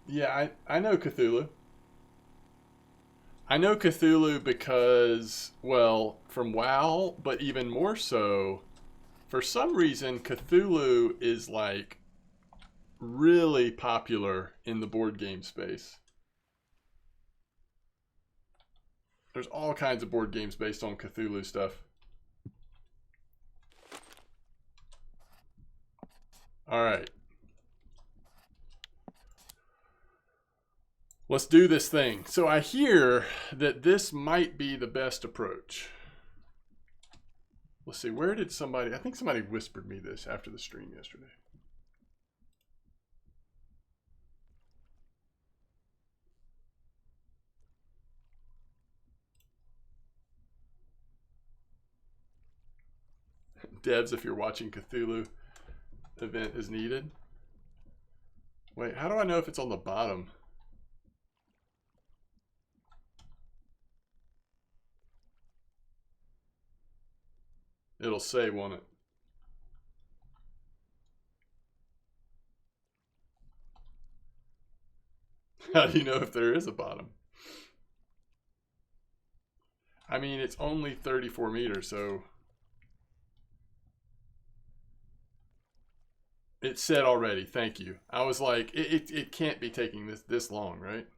Yeah, I know Cthulhu. I know Cthulhu because, well, from WoW, but even more so, for some reason, Cthulhu is like really popular in the board game space. There's all kinds of board games based on Cthulhu stuff. All right. Let's do this thing. So I hear that this might be the best approach. Let's see, where did somebody, I think somebody whispered me this after the stream yesterday. Devs, if you're watching Cthulhu, event is needed. Wait, how do I know if it's on the bottom? It'll say, won't it? How do you know if there is a bottom? I mean, it's only 34 meters, so... It said already, thank you. I was like, it can't be taking this long, right?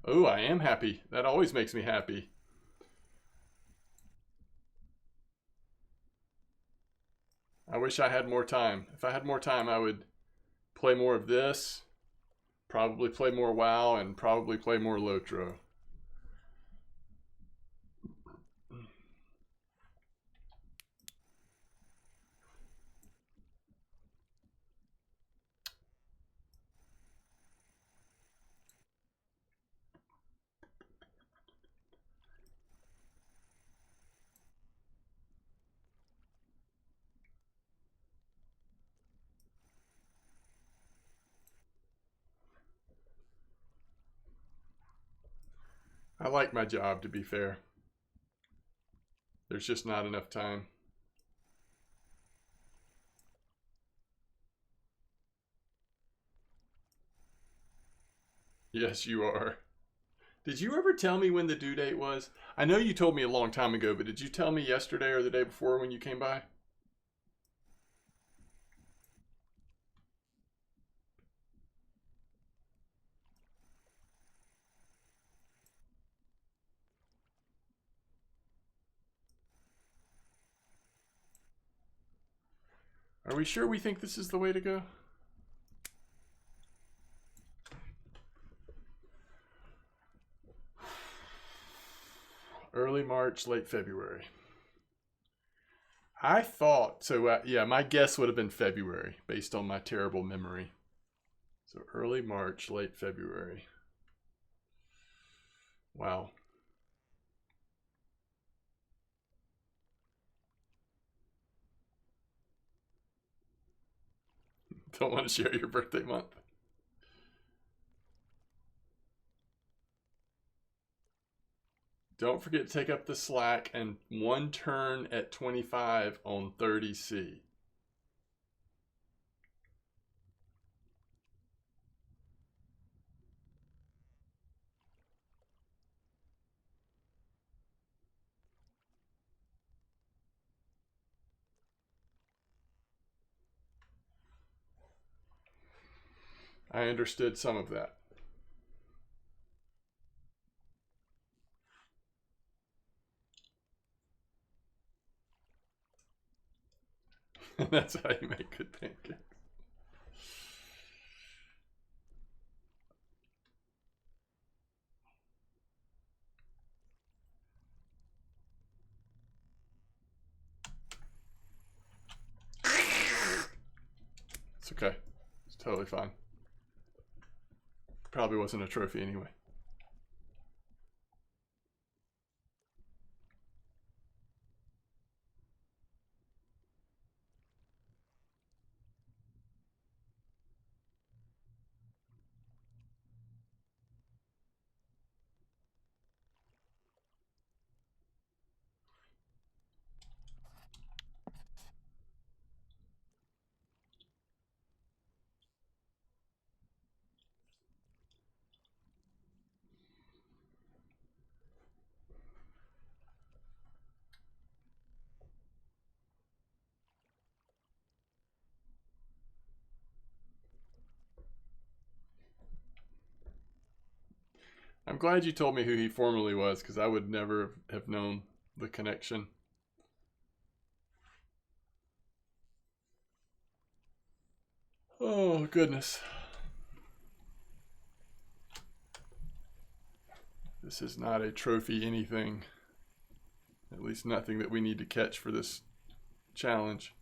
Oh, I am happy. That always makes me happy. I wish I had more time. If I had more time, I would play more of this, probably play more WoW, and probably play more Lotro. I like my job, to be fair. There's just not enough time. Yes, you are. Did you ever tell me when the due date was? I know you told me a long time ago, but did you tell me yesterday or the day before when you came by? Are we sure we think this is the way to go? Early March, late February. I thought, so yeah, my guess would have been February based on my terrible memory. So early March, late February. Wow. Don't want to share your birthday month. Don't forget to take up the slack and one turn at 25 on 30C. I understood some of that. That's how you make good pancakes. It's okay. It's totally fine. Probably wasn't a trophy anyway. I'm glad you told me who he formerly was, because I would never have known the connection. Oh, goodness. This is not a trophy anything. At least nothing that we need to catch for this challenge.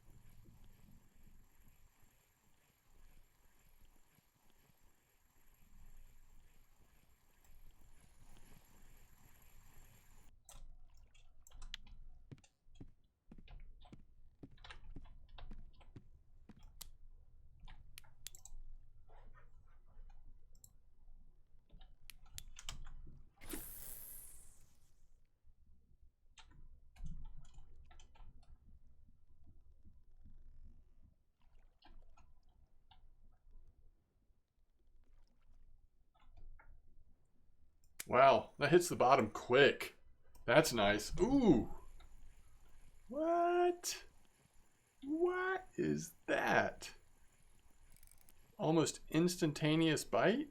Wow, that hits the bottom quick. That's nice. Ooh. What? What is that? Almost instantaneous bite?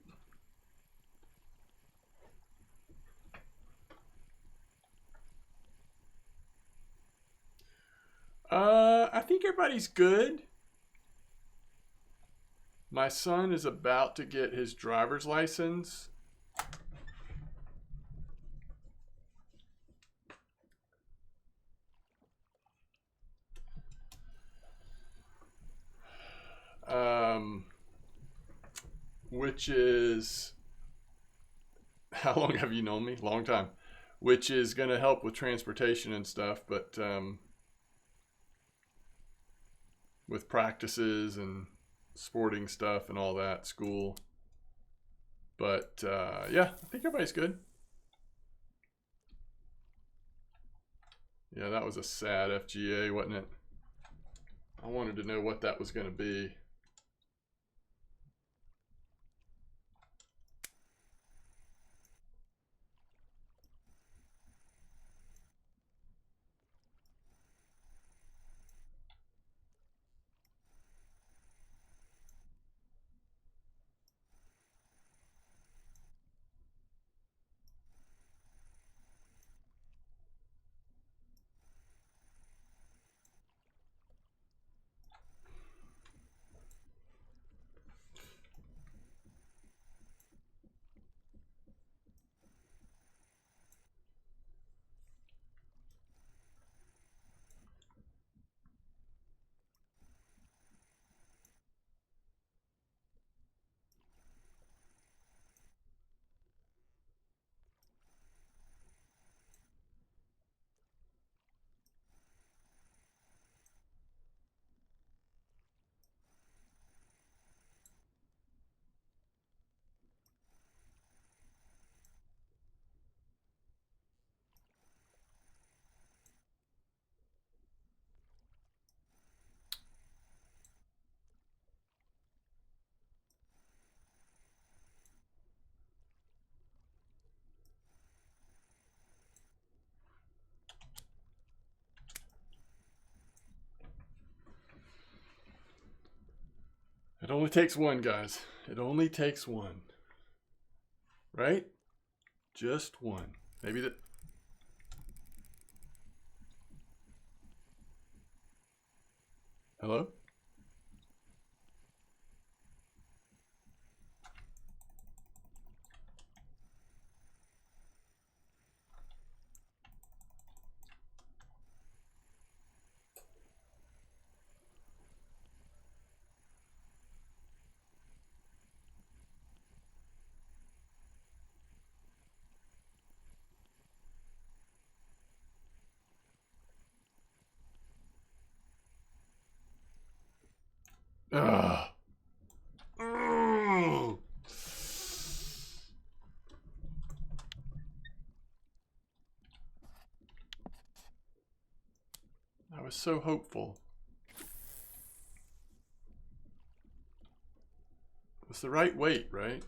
I think everybody's good. My son is about to get his driver's license. Which is, how long have you known me? Long time. Which is going to help with transportation and stuff, but with practices and sporting stuff and all that, school. But yeah, I think everybody's good. Yeah, that was a sad FGA, wasn't it? I wanted to know what that was going to be. It only takes one, guys. It only takes one. Right? Just one. Maybe that. Hello? Ugh. Mm. I was so hopeful. It was the right weight, right?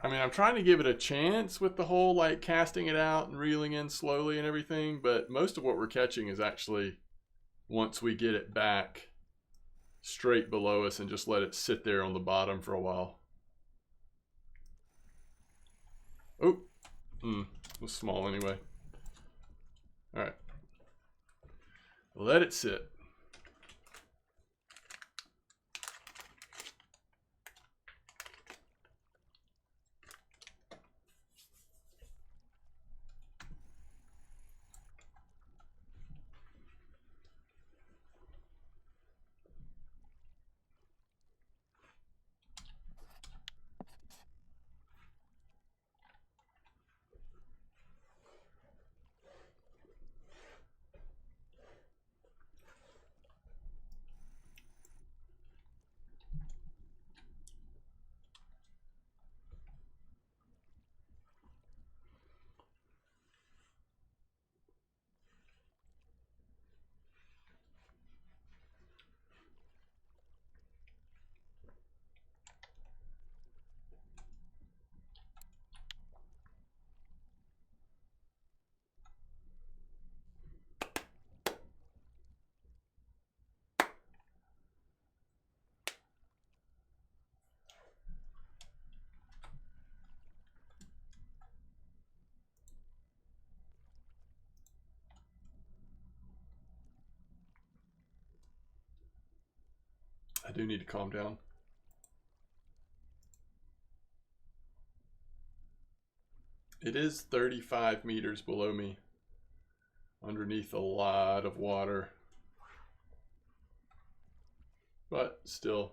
I mean, I'm trying to give it a chance with the whole like casting it out and reeling in slowly and everything, but most of what we're catching is actually once we get it back straight below us and just let it sit there on the bottom for a while. Oh, it was small anyway. All right, let it sit. I do need to calm down. It is 35 meters below me, underneath a lot of water, but still.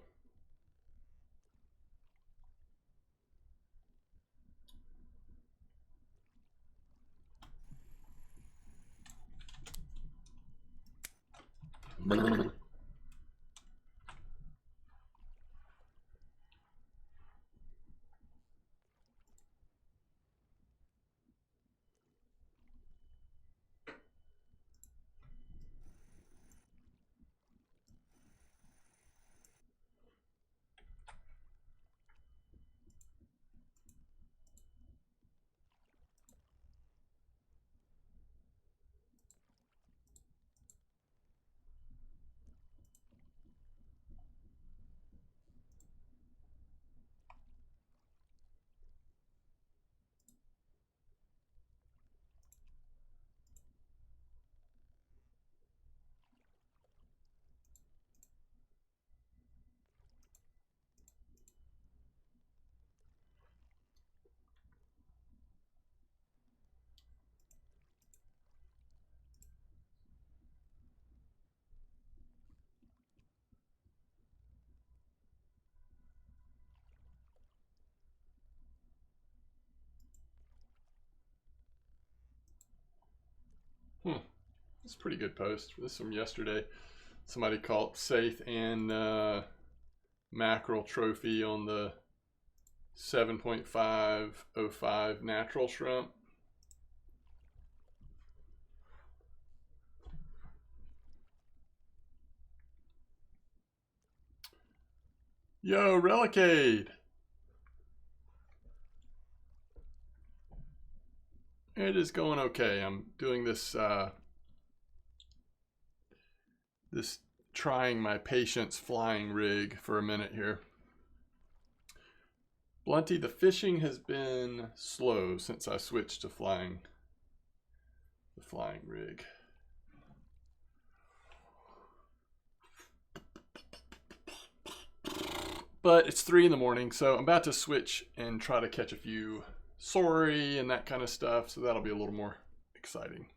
It's a pretty good post. This is from yesterday. Somebody caught saithe and mackerel trophy on the 7.505 natural shrimp. Yo, Relicade! It is going okay. I'm doing this trying my patience flying rig for a minute here. Blunty, the fishing has been slow since I switched to flying the flying rig. But it's 3 in the morning, so I'm about to switch and try to catch a few sorry and that kind of stuff, so that'll be a little more exciting.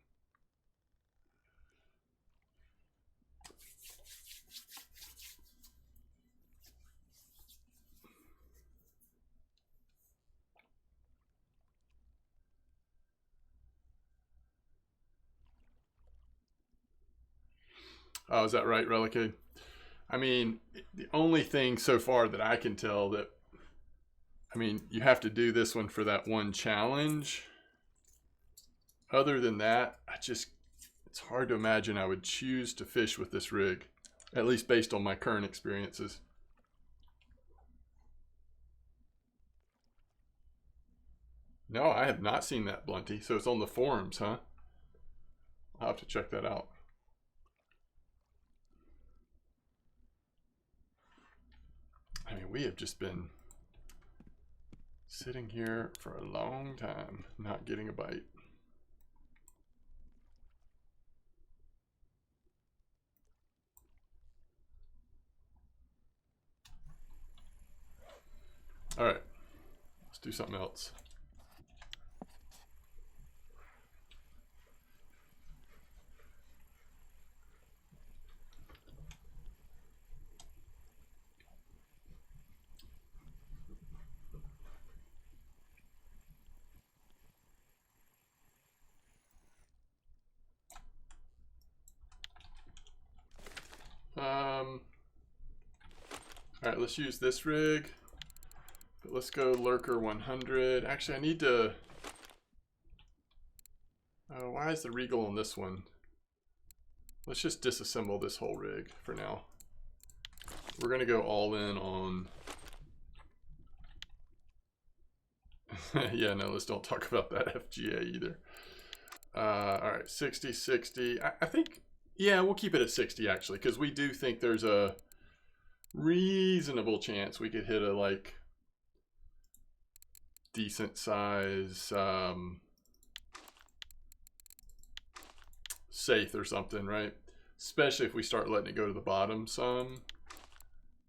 Oh, is that right, Relicade? I mean, the only thing so far that I can tell that, I mean, you have to do this one for that one challenge. Other than that, it's hard to imagine I would choose to fish with this rig, at least based on my current experiences. No, I have not seen that, Blunty. So it's on the forums, huh? I'll have to check that out. I mean, we have just been sitting here for a long time, not getting a bite. All right, let's do something else. All right, let's use this rig. But let's go Lurker 100. Actually, I need to... why is the Regal on this one? Let's just disassemble this whole rig for now. We're going to go all in on... yeah, no, let's don't talk about that FGA either. All right, 60, 60. I think, yeah, we'll keep it at 60 actually, because we do think there's a reasonable chance we could hit a like decent size safe or something, right? Especially if we start letting it go to the bottom some.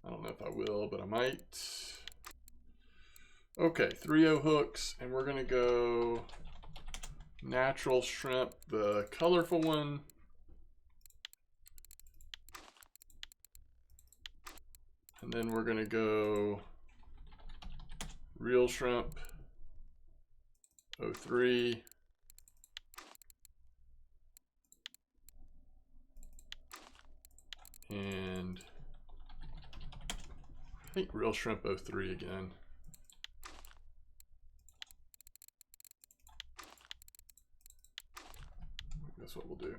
I don't know if I will, but I might. Okay, 3/0 hooks, and we're gonna go natural shrimp, the colorful one. And then we're gonna go real shrimp 03. And I think real shrimp 03 again. That's what we'll do.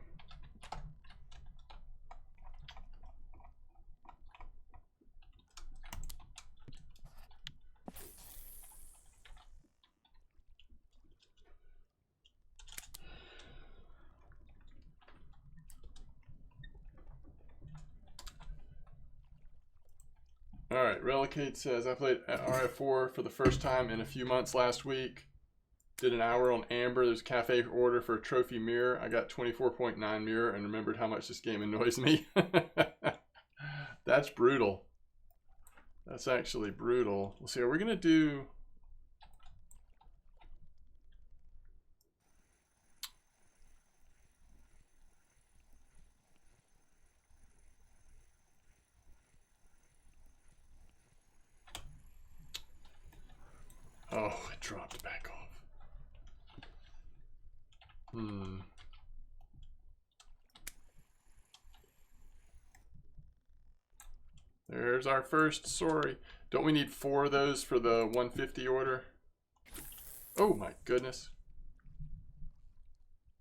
All right, Relicade says, I played at RF4 for the first time in a few months last week. Did an hour on Amber. There's a cafe order for a trophy mirror. I got 24.9 mirror and remembered how much this game annoys me. That's brutal. That's actually brutal. Let's see, are we going to do... Oh, it dropped back off. There's our first, sorry. Don't we need 4 of those for the 150 order? Oh my goodness.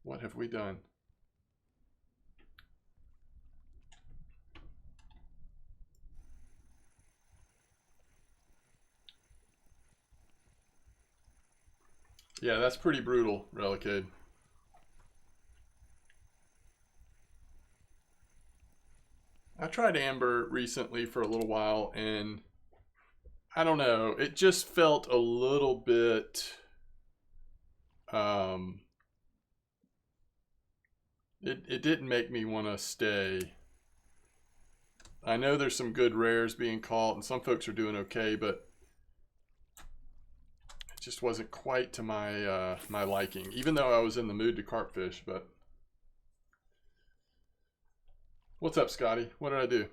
What have we done? Yeah, that's pretty brutal, Relicade. I tried Amber recently for a little while, and I don't know, it just felt a little bit, it didn't make me want to stay. I know there's some good rares being caught, and some folks are doing okay, but it just wasn't quite to my my liking, even though I was in the mood to carp fish. But what's up, Scotty? What did I do?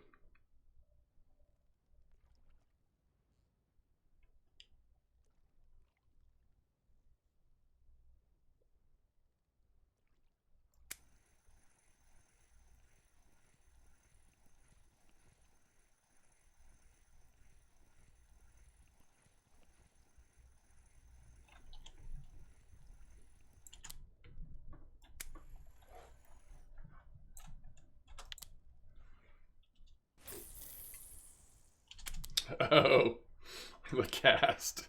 Oh, the cast.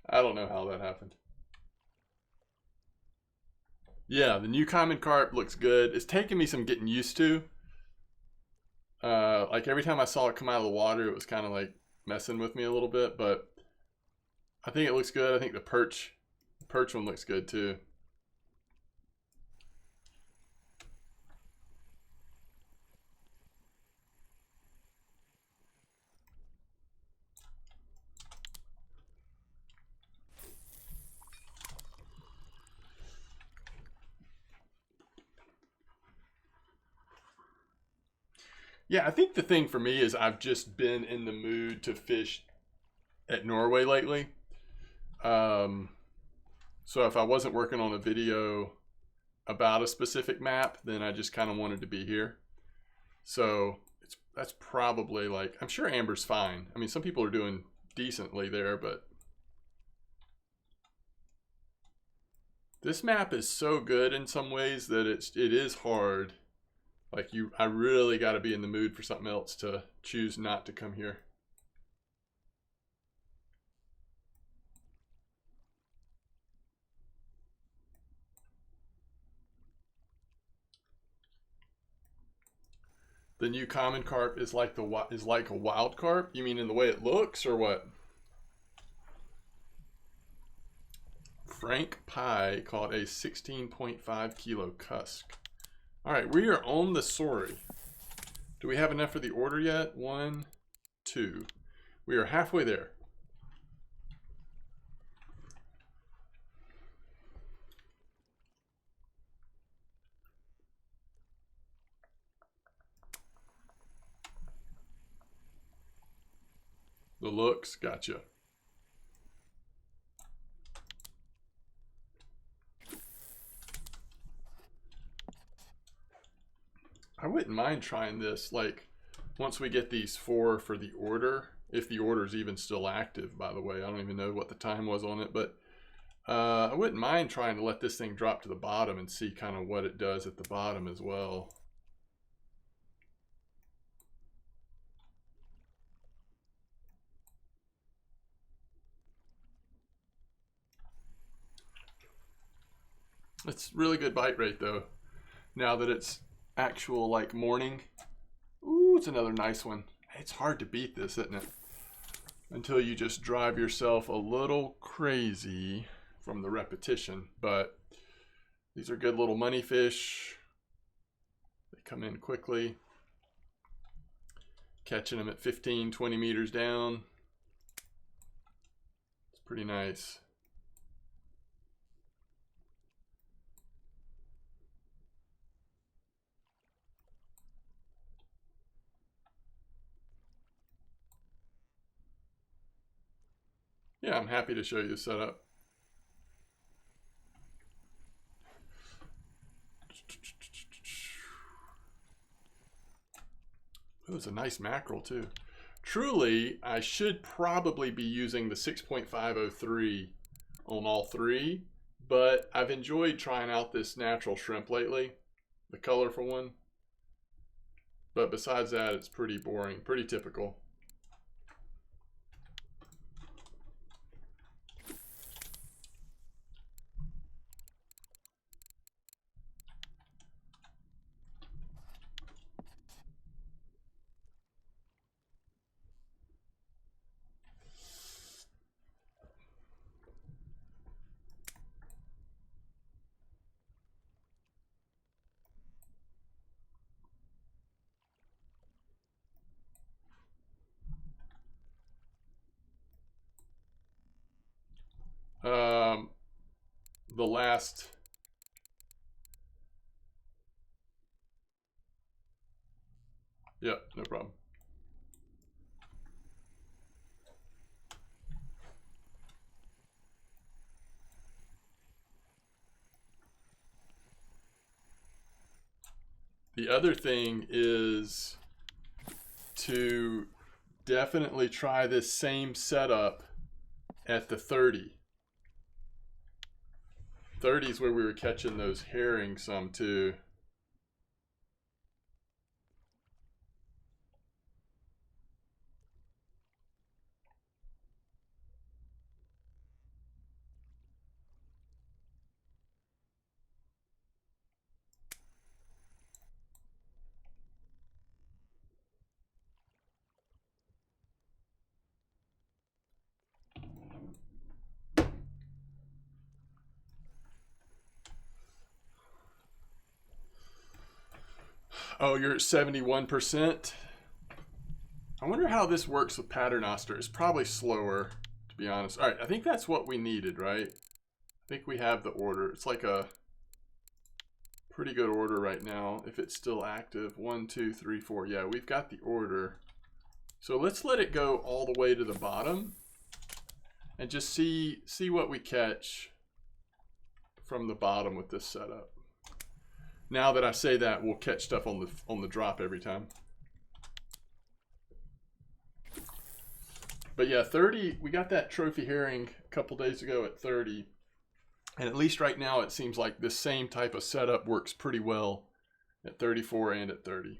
I don't know how that happened. Yeah, the new common carp looks good. It's taken me some getting used to. Like every time I saw it come out of the water, it was kind of like messing with me a little bit, but I think it looks good. I think the perch one looks good too. Yeah, I think the thing for me is I've just been in the mood to fish at Norway lately. Um, so if I wasn't working on a video about a specific map, then I just kind of wanted to be here. So that's probably like, I'm sure Amber's fine. I mean, some people are doing decently there, but this map is so good in some ways that it is hard. Like I really got to be in the mood for something else to choose not to come here. The new common carp is like a wild carp. You mean in the way it looks, or what? Frank Pie caught a 16.5 kilo cusk. All right, we are on the Sorry. Do we have enough for the order yet? 1, 2. We are halfway there. The looks, gotcha. I wouldn't mind trying this, like, once we get these 4 for the order, if the order is even still active, by the way. I don't even know what the time was on it, but I wouldn't mind trying to let this thing drop to the bottom and see kind of what it does at the bottom as well. It's really good bite rate though. Now that it's actual like morning. Ooh, it's another nice one. It's hard to beat this, isn't it? Until you just drive yourself a little crazy from the repetition. But these are good little money fish. They come in quickly. Catching them at 15, 20 meters down. It's pretty nice. Yeah, I'm happy to show you the setup. Oh, it's a nice mackerel too. Truly, I should probably be using the 6.503 on all 3, but I've enjoyed trying out this natural shrimp lately, the colorful one. But besides that, it's pretty boring, pretty typical. Um, the last, yeah, no problem. The other thing is to definitely try this same setup at the 30. 30 is where we were catching those herring some too. Oh, you're at 71%. I wonder how this works with Paternoster. It's probably slower, to be honest. All right, I think that's what we needed, right? I think we have the order. It's like a pretty good order right now if it's still active. 1, 2, 3, 4. Yeah, we've got the order. So let's let it go all the way to the bottom and just see what we catch from the bottom with this setup. Now that I say that, we'll catch stuff on the drop every time. But yeah, 30, we got that trophy herring a couple days ago at 30. And at least right now it seems like this same type of setup works pretty well at 34 and at 30.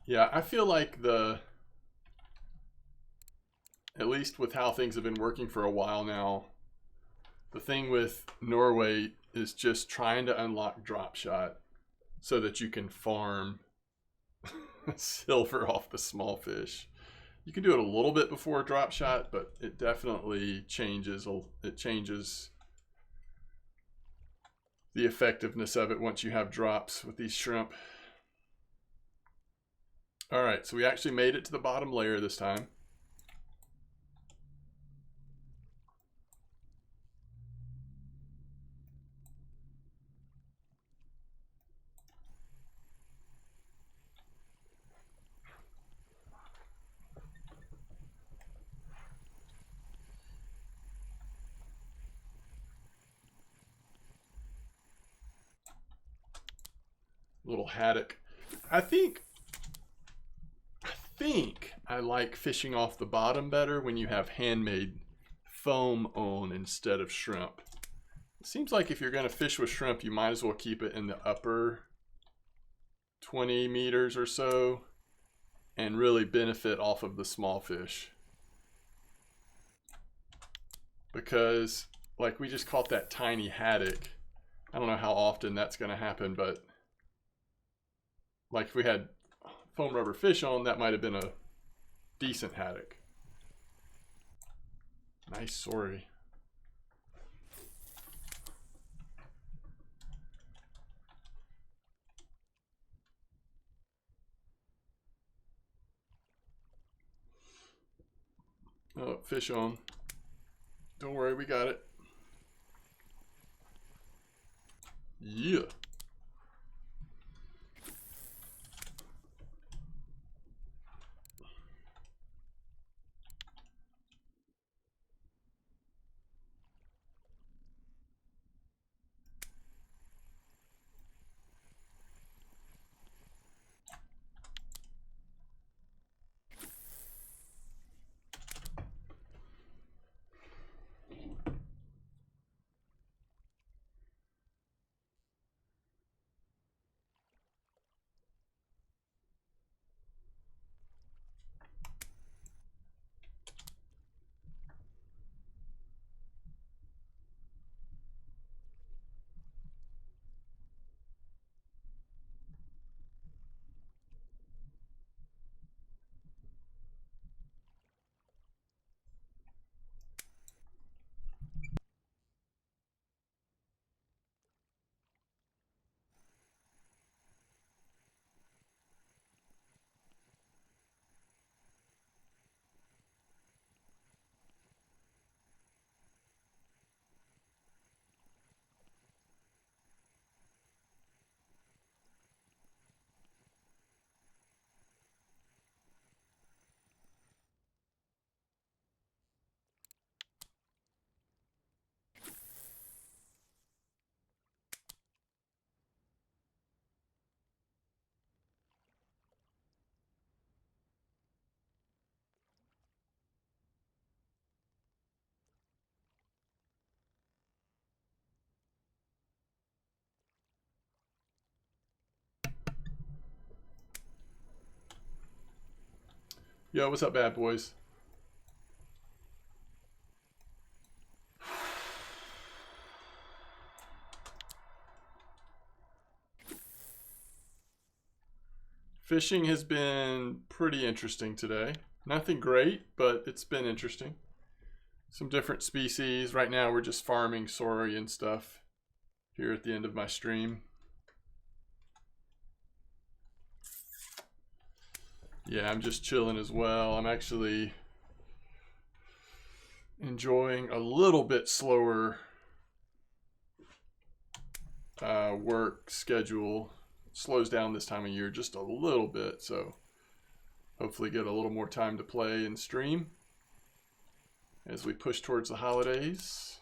Yeah, I feel like at least with how things have been working for a while now, the thing with Norway is just trying to unlock drop shot so that you can farm silver off the small fish. You can do it a little bit before drop shot, but it definitely changes. It changes the effectiveness of it once you have drops with these shrimp. All right, so we actually made it to the bottom layer this time. Little haddock. I think I like fishing off the bottom better when you have handmade foam on instead of shrimp. It seems like if you're going to fish with shrimp, you might as well keep it in the upper 20 meters or so and really benefit off of the small fish. Because like we just caught that tiny haddock. I don't know how often that's going to happen, but like if we had foam rubber fish on, that might have been a decent haddock. Nice sorry. Oh, fish on. Don't worry, we got it. Yeah. Yo, what's up, bad boys? Fishing has been pretty interesting today. Nothing great, but it's been interesting. Some different species. Right now we're just farming saurian stuff here at the end of my stream. Yeah, I'm just chilling as well. I'm actually enjoying a little bit slower work schedule. It slows down this time of year just a little bit, so hopefully get a little more time to play and stream as we push towards the holidays.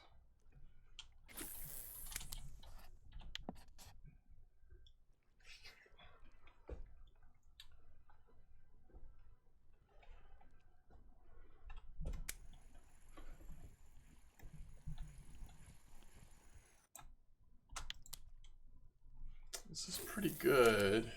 This is pretty good.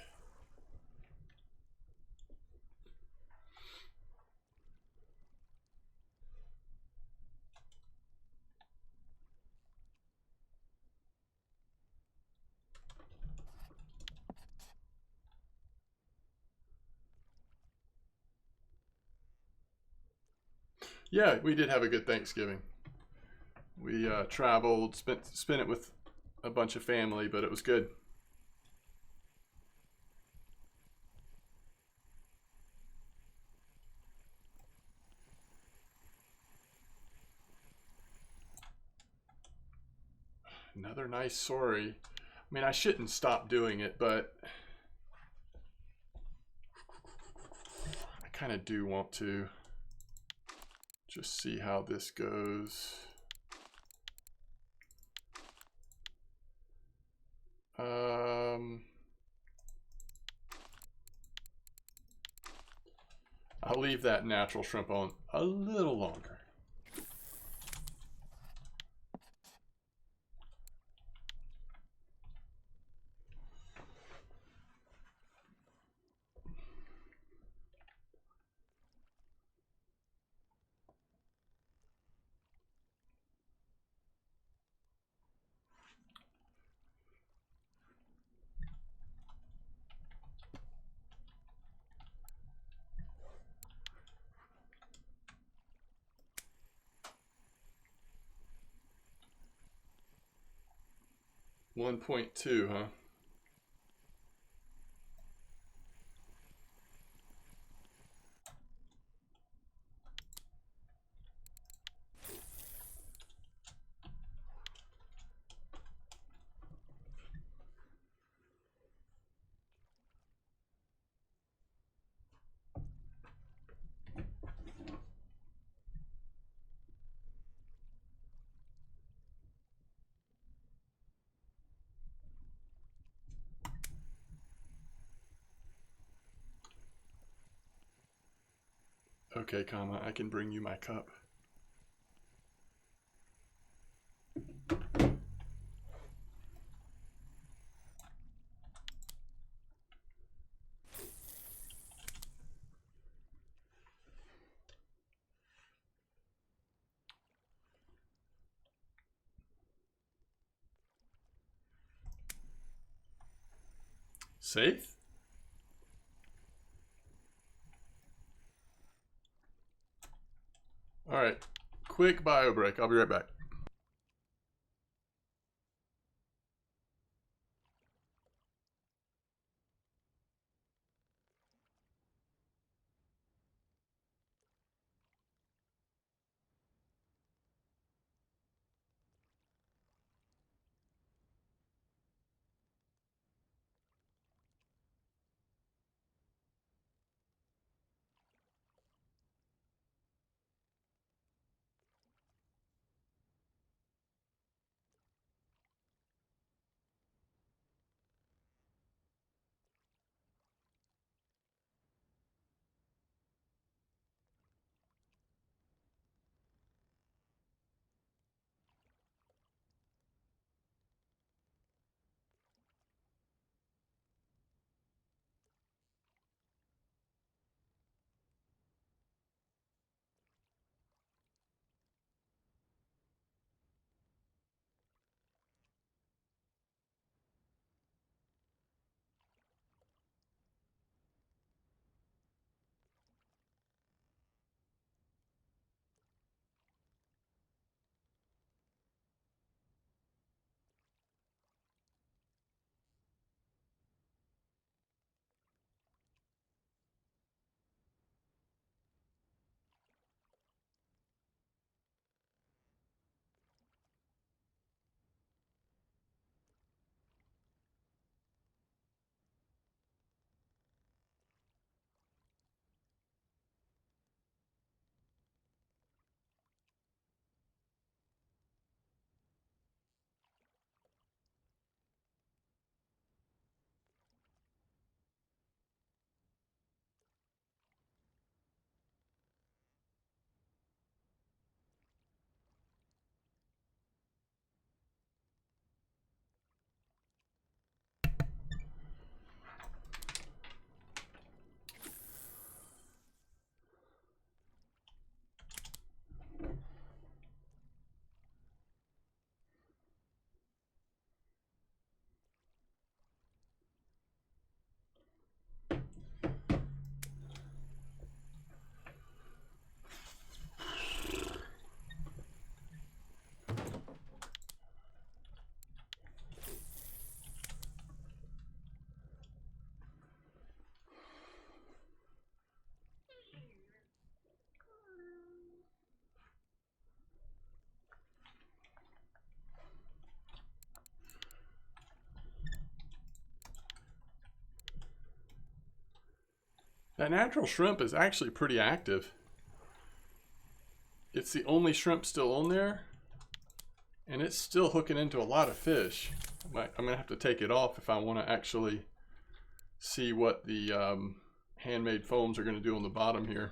Yeah, we did have a good Thanksgiving. We traveled, spent it with a bunch of family, but it was good. Another nice sorry. I mean, I shouldn't stop doing it, but I kind of do want to just see how this goes. I'll leave that natural shrimp on a little longer. $1.2, huh? Okay, comma, I can bring you my cup. Safe? All right, quick bio break. I'll be right back. That natural shrimp is actually pretty active. It's the only shrimp still on there, and it's still hooking into a lot of fish. I'm gonna have to take it off if I want to actually see what the handmade foams are going to do on the bottom here.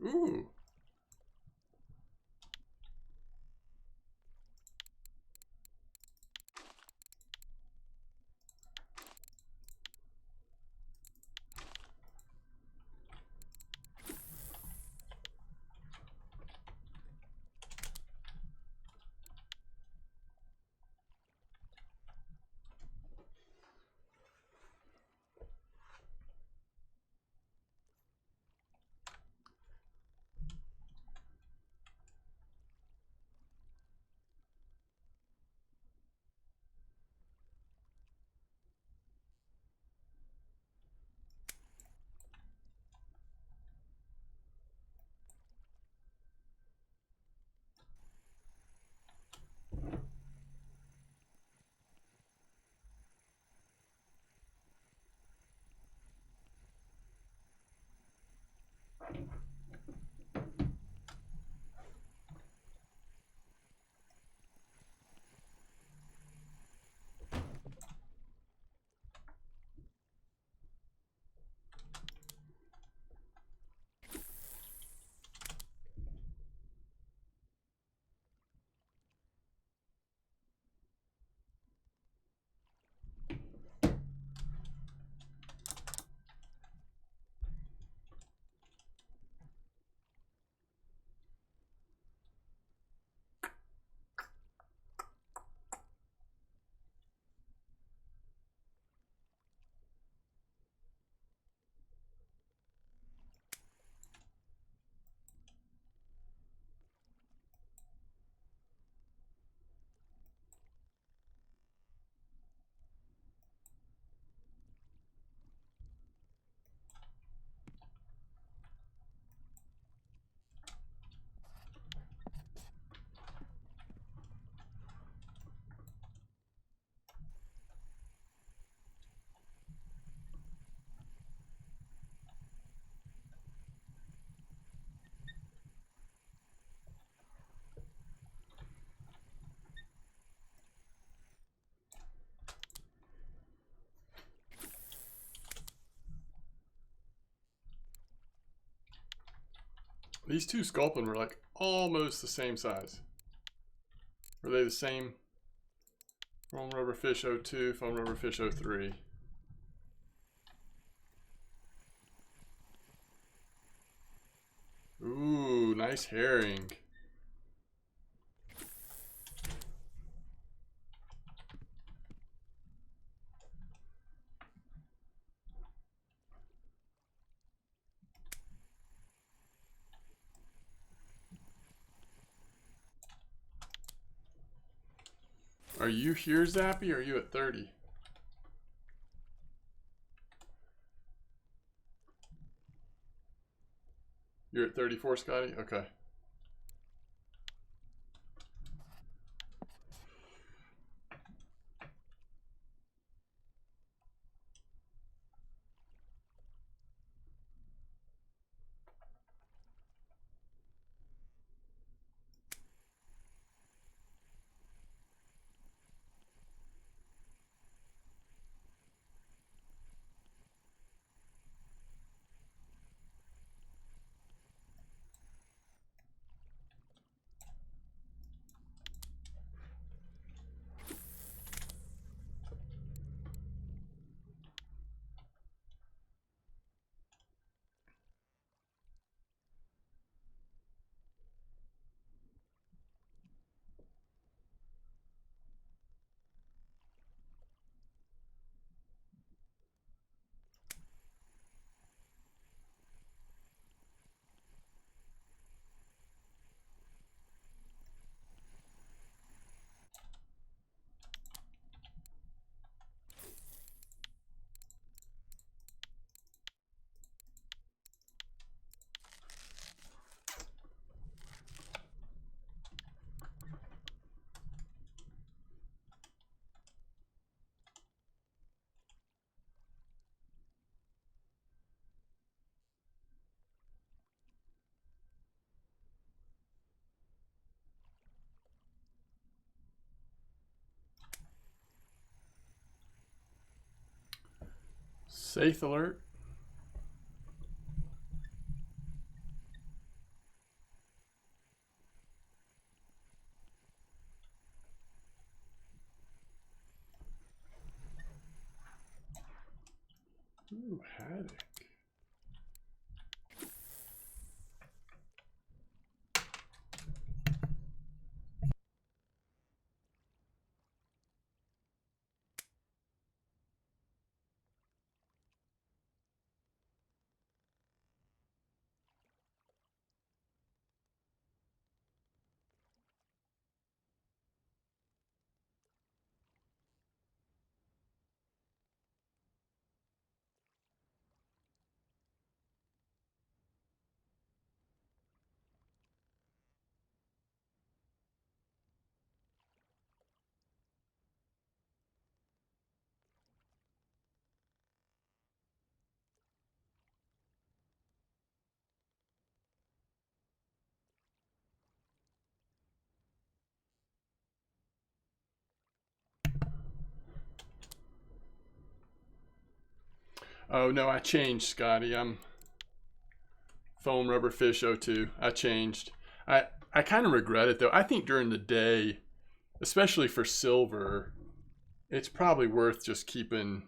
Ooh. These two sculpin were like almost the same size. Were they the same? Foam rubber fish 02, foam rubber fish 03. Ooh, nice herring. Are you here, Zappy, or are you at 30? You're at 34, Scotty? Okay. Safe alert. Ooh, haddock. Oh no, I changed, Scotty. I'm foam rubber fish 02. I changed. I kind of regret it though. I think during the day, especially for silver, it's probably worth just keeping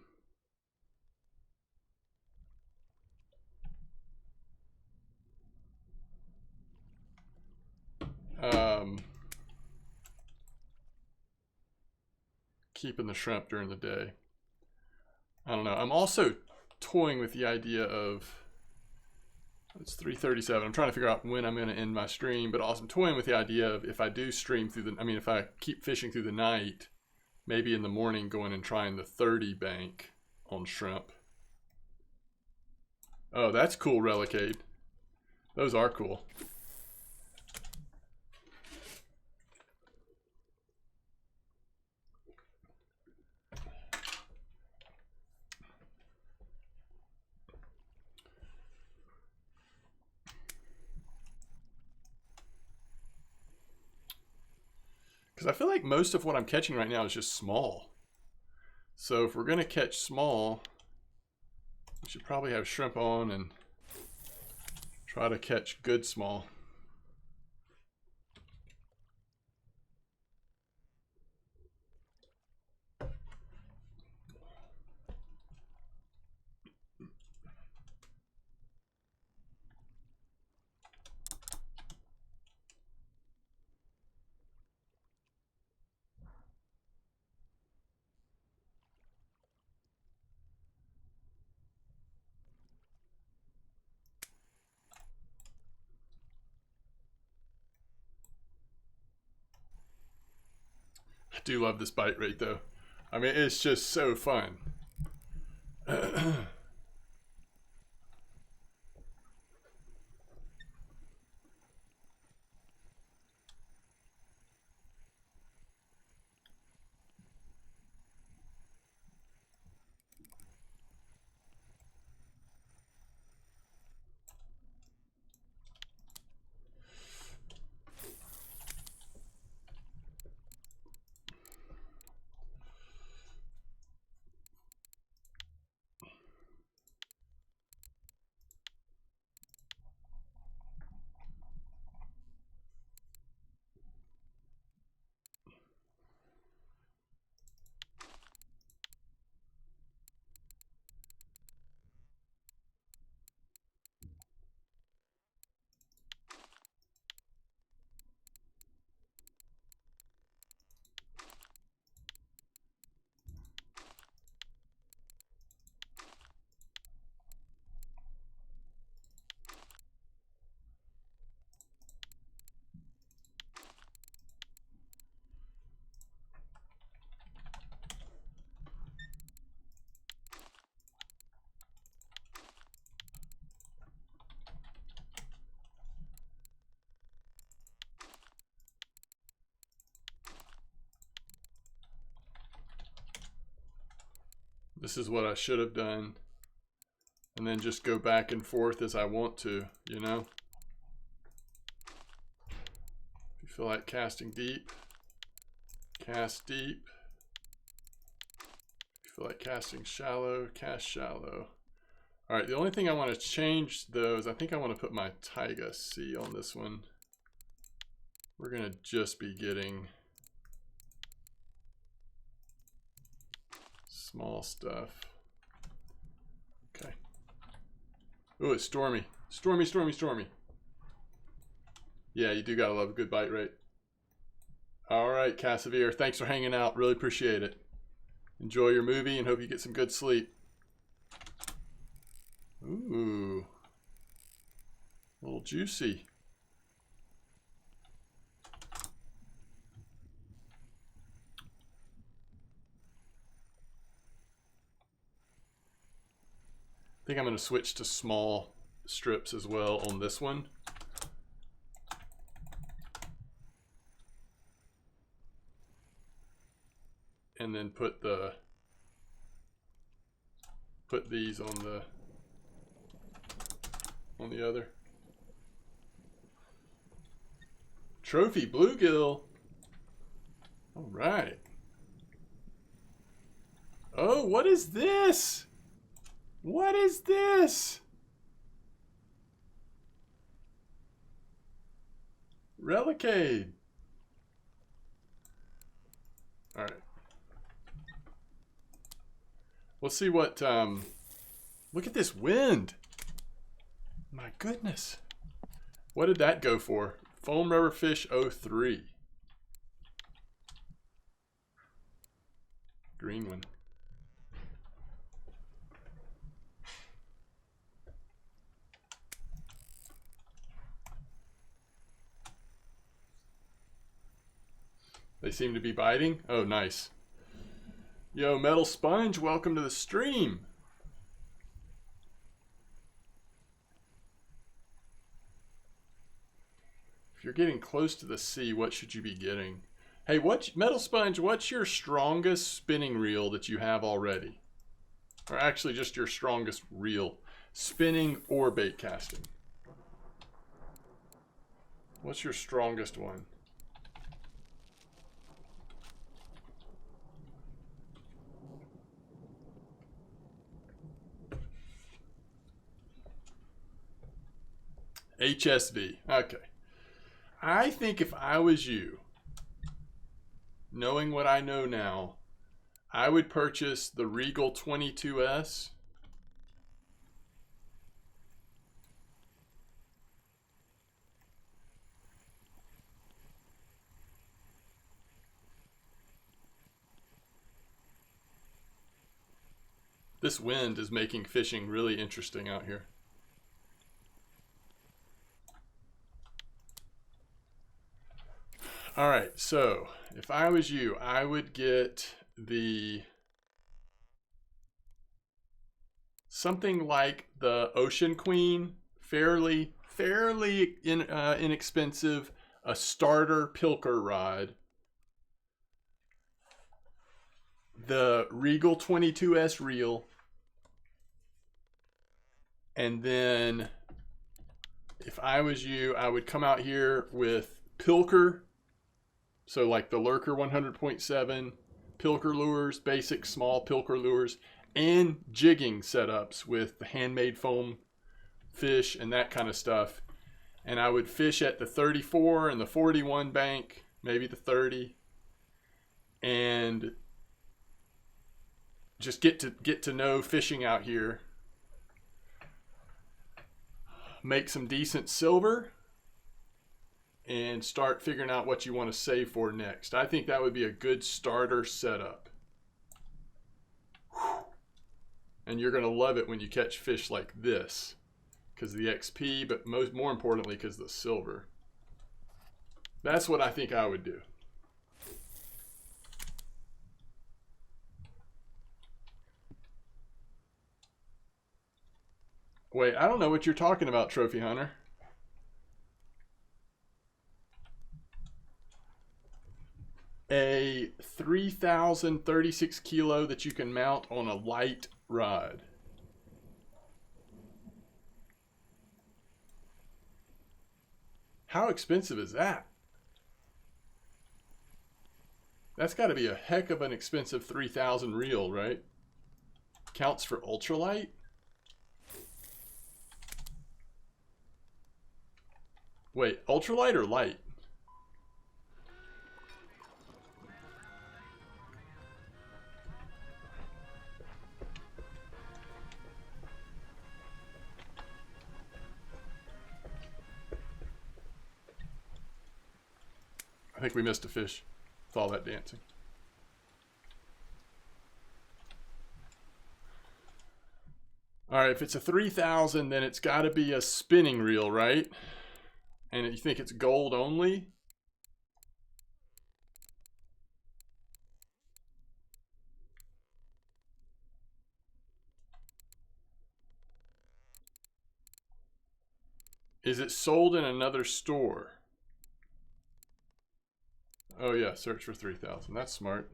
keeping the shrimp during the day. I don't know. I'm also toying with the idea of, it's 3:37. I'm trying to figure out when I'm going to end my stream, but also I'm toying with the idea of if I do stream through the, I mean, if I keep fishing through the night, maybe in the morning going and trying the 30 bank on shrimp. Oh, that's cool, Relicade. Those are cool. Because I feel like most of what I'm catching right now is just small. So if we're going to catch small, we should probably have shrimp on and try to catch good small. I do love this bite rate though. I mean, it's just so fun. This is what I should have done. And then just go back and forth as I want to, you know? If you feel like casting deep, cast deep. If you feel like casting shallow, cast shallow. All right, the only thing I want to change though is I think I want to put my Taiga C on this one. We're gonna just be getting small stuff. Okay. Ooh, it's stormy. Stormy, stormy, stormy. Yeah, you do gotta love a good bite rate. All right, Cassavir, thanks for hanging out. Really appreciate it. Enjoy your movie and hope you get some good sleep. Ooh. A little juicy. I think I'm going to switch to small strips as well on this one. And then put these on the other. Trophy bluegill. All right. Oh, what is this? What is this? Relicade. All right. Let's see what, look at this wind. My goodness. What did that go for? Foam rubber fish 03. Green one. They seem to be biting. Oh, nice. Yo, Metal Sponge, welcome to the stream. If you're getting close to the sea, what should you be getting? Hey, Metal Sponge, what's your strongest spinning reel that you have already? Or actually just your strongest reel, spinning or bait casting? What's your strongest one? HSV. Okay. I think if I was you, knowing what I know now, I would purchase the Regal 22S. This wind is making fishing really interesting out here. All right, so if I was you, I would get something like the Ocean Queen, fairly inexpensive, a starter pilker rod. The Regal 22S reel. And then if I was you, I would come out here with pilker. So like the Lurker 100.7, pilker lures, basic small pilker lures, and jigging setups with the handmade foam fish and that kind of stuff. And I would fish at the 34 and the 41 bank, maybe the 30, and just get to know fishing out here. Make some decent silver and start figuring out what you want to save for next. I think that would be a good starter setup. Whew. And you're going to love it when you catch fish like this because of the XP, but more importantly because of the silver. That's what I think I would do. Wait, I don't know what you're talking about, Trophy Hunter. A 3,036 kilo that you can mount on a light rod. How expensive is that? That's got to be a heck of an expensive 3,000 reel, right? Counts for ultralight? Wait, ultralight or light? I think we missed a fish with all that dancing. All right, if it's a 3,000, then it's got to be a spinning reel, right? And you think it's gold only? Is it sold in another store? Oh yeah, search for 3,000. That's smart.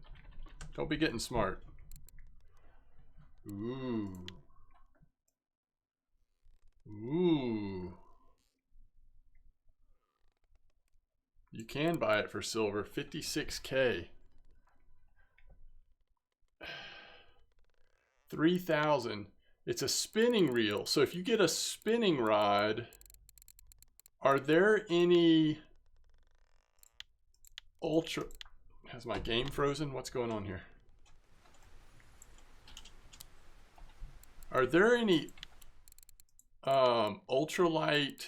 Don't be getting smart. Ooh. Ooh. You can buy it for silver. 56K. 3,000. It's a spinning reel. So if you get a spinning rod, are there any ultra... Has my game frozen? What's going on here? Are there any ultralight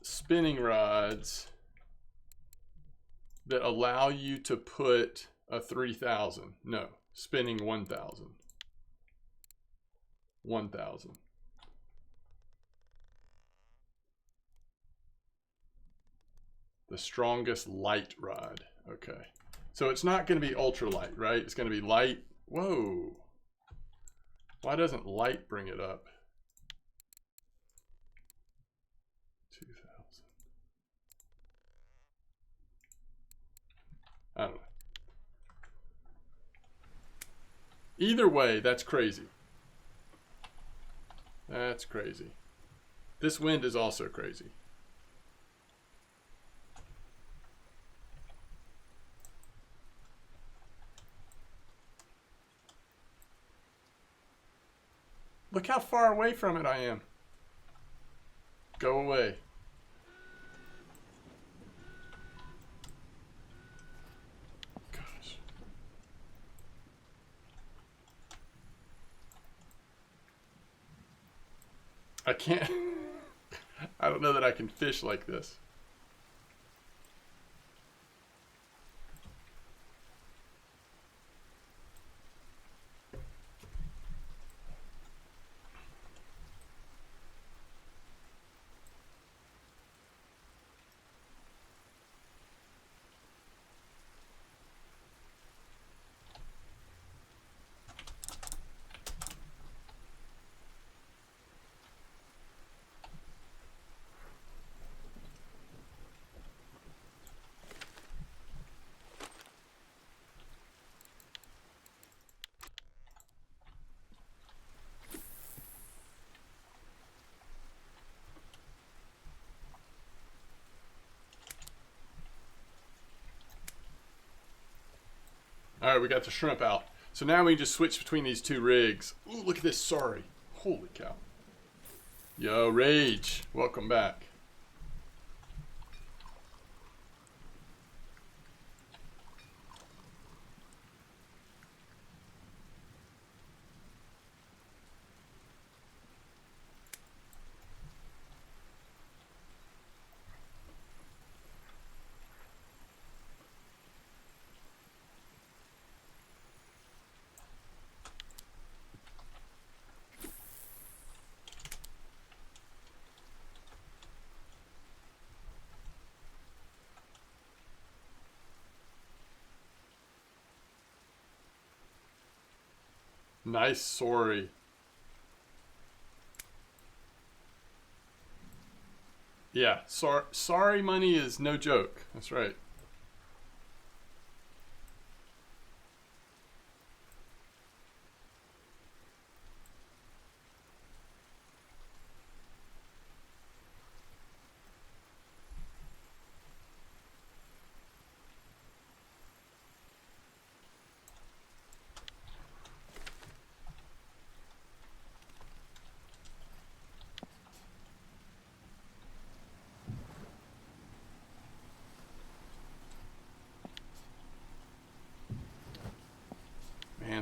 spinning rods that allow you to put a 3,000? No, spinning 1,000. 1,000. The strongest light rod. Okay. So it's not going to be ultralight, right? It's going to be light. Whoa. Why doesn't light bring it up? 2,000. I don't know. Either way, that's crazy. That's crazy. This wind is also crazy. Look how far away from it I am. Go away. Gosh. I can't. I don't know that I can fish like this. All right, we got the shrimp out. So now we can just switch between these two rigs. Ooh, look at this, sorry. Holy cow. Yo, Rage, welcome back. Nice, sorry. Yeah, sorry money is no joke. That's right.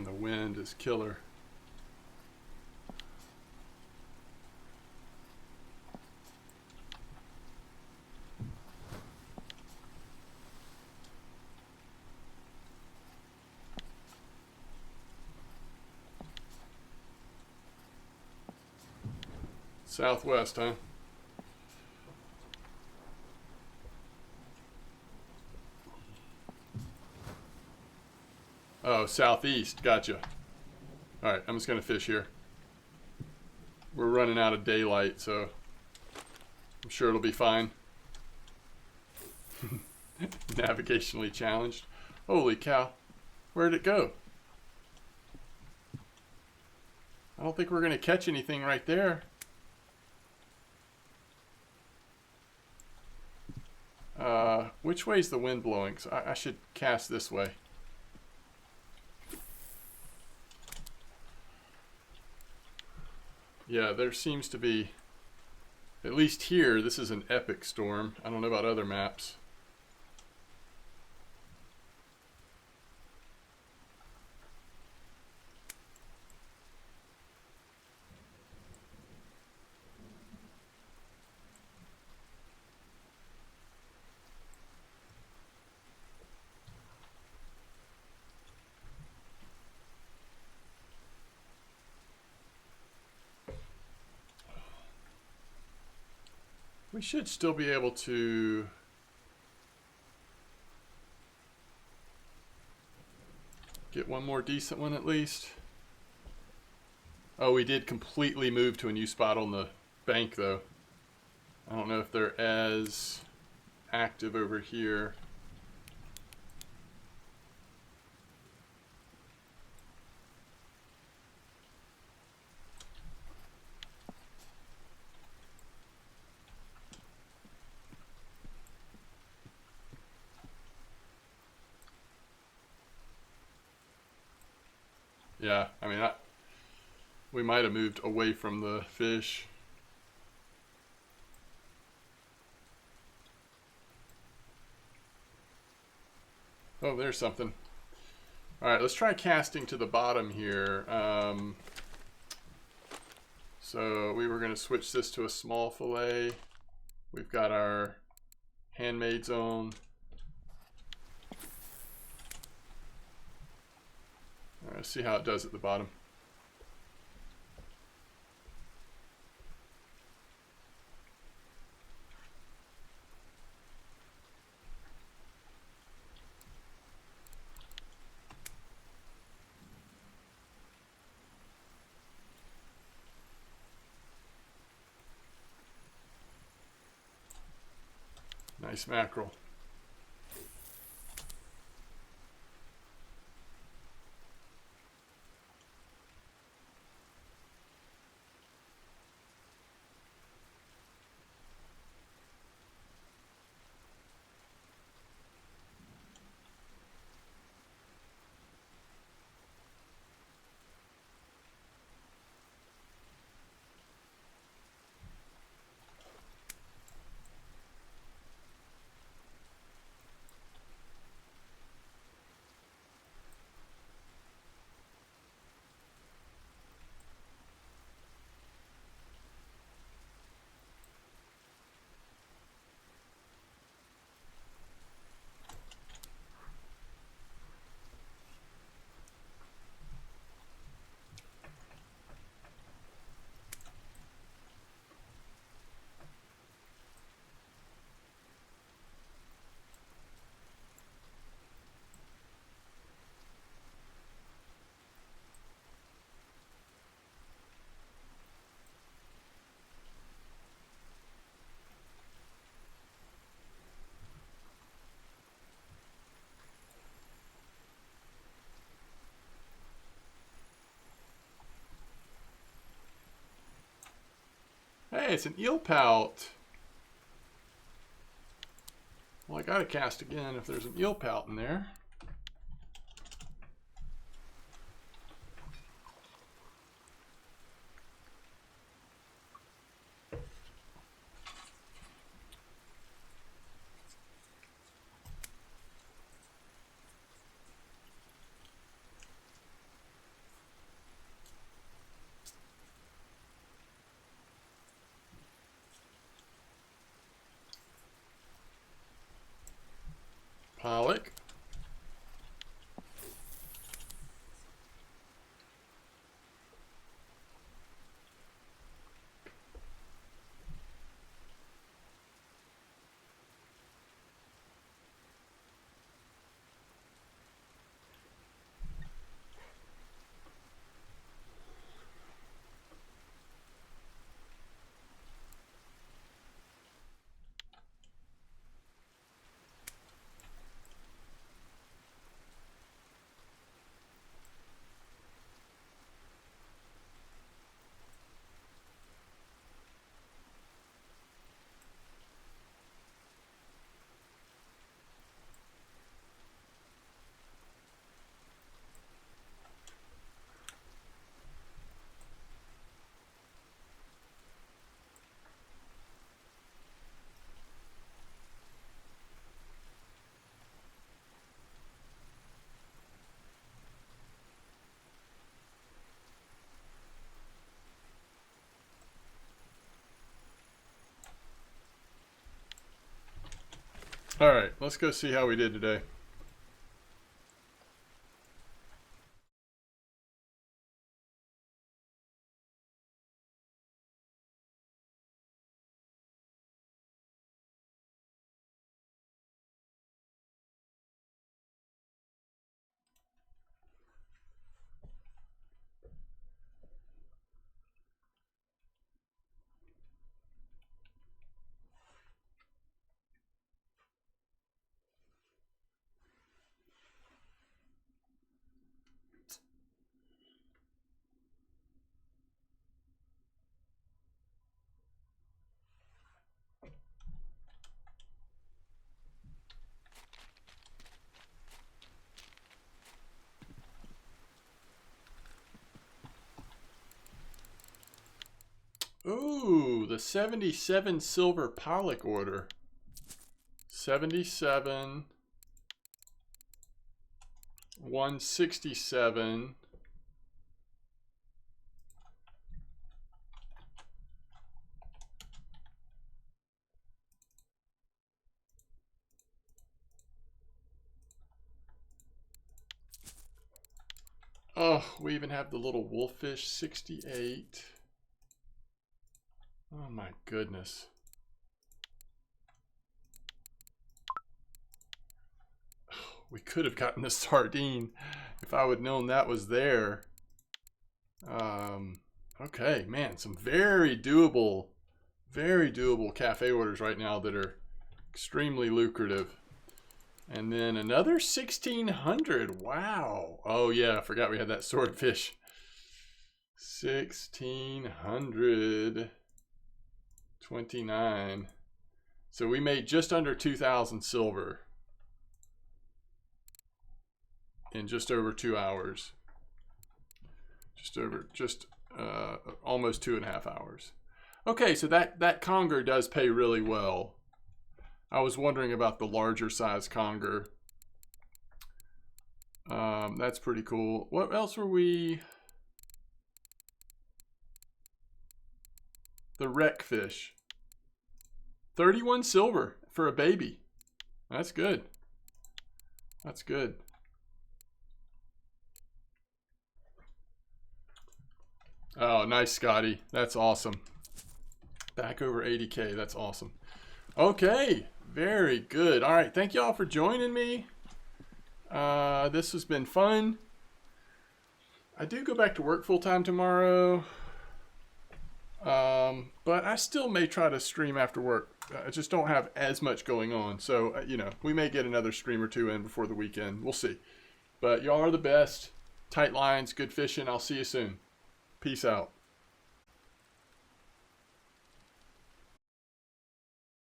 Man, the wind is killer. Southwest, huh? Oh, southeast. Gotcha. Alright, I'm just going to fish here. We're running out of daylight, so I'm sure it'll be fine. Navigationally challenged. Holy cow. Where'd it go? I don't think we're going to catch anything right there. Which way's the wind blowing? So I should cast this way. Yeah, there seems to be, at least here, this is an epic storm. I don't know about other maps. We should still be able to get one more decent one at least. Oh, we did completely move to a new spot on the bank though. I don't know if they're as active over here. Yeah, I mean, we might have moved away from the fish. Oh, there's something. All right, let's try casting to the bottom here. So we were going to switch this to a small fillet. We've got our handmade zone. All right, let's see how it does at the bottom. Nice mackerel. Hey, it's an eel pout. Well, I gotta cast again if there's an eel pout in there. All right, let's go see how we did today. Ooh, the 77 silver Pollock order. 77, 167. Oh, we even have the little wolffish, 68. Oh my goodness. We could have gotten the sardine if I would have known that was there. Okay, man, some very doable cafe orders right now that are extremely lucrative. And then another 1600. Wow. Oh yeah, I forgot we had that swordfish. 1629. So we made just under 2,000 silver in just over 2 hours. Just almost 2.5 hours. Okay, so that conger does pay really well. I was wondering about the larger size conger. That's pretty cool. What else were we? The wreck fish. 31 silver for a baby. That's good. That's good. Oh, nice, Scotty. That's awesome. Back over 80K. That's awesome. Okay. Very good. All right. Thank you all for joining me. This has been fun. I do go back to work full time tomorrow. But I still may try to stream after work. I just don't have as much going on. So, you know, we may get another stream or two in before the weekend. We'll see. But y'all are the best. Tight lines, good fishing. I'll see you soon. Peace out.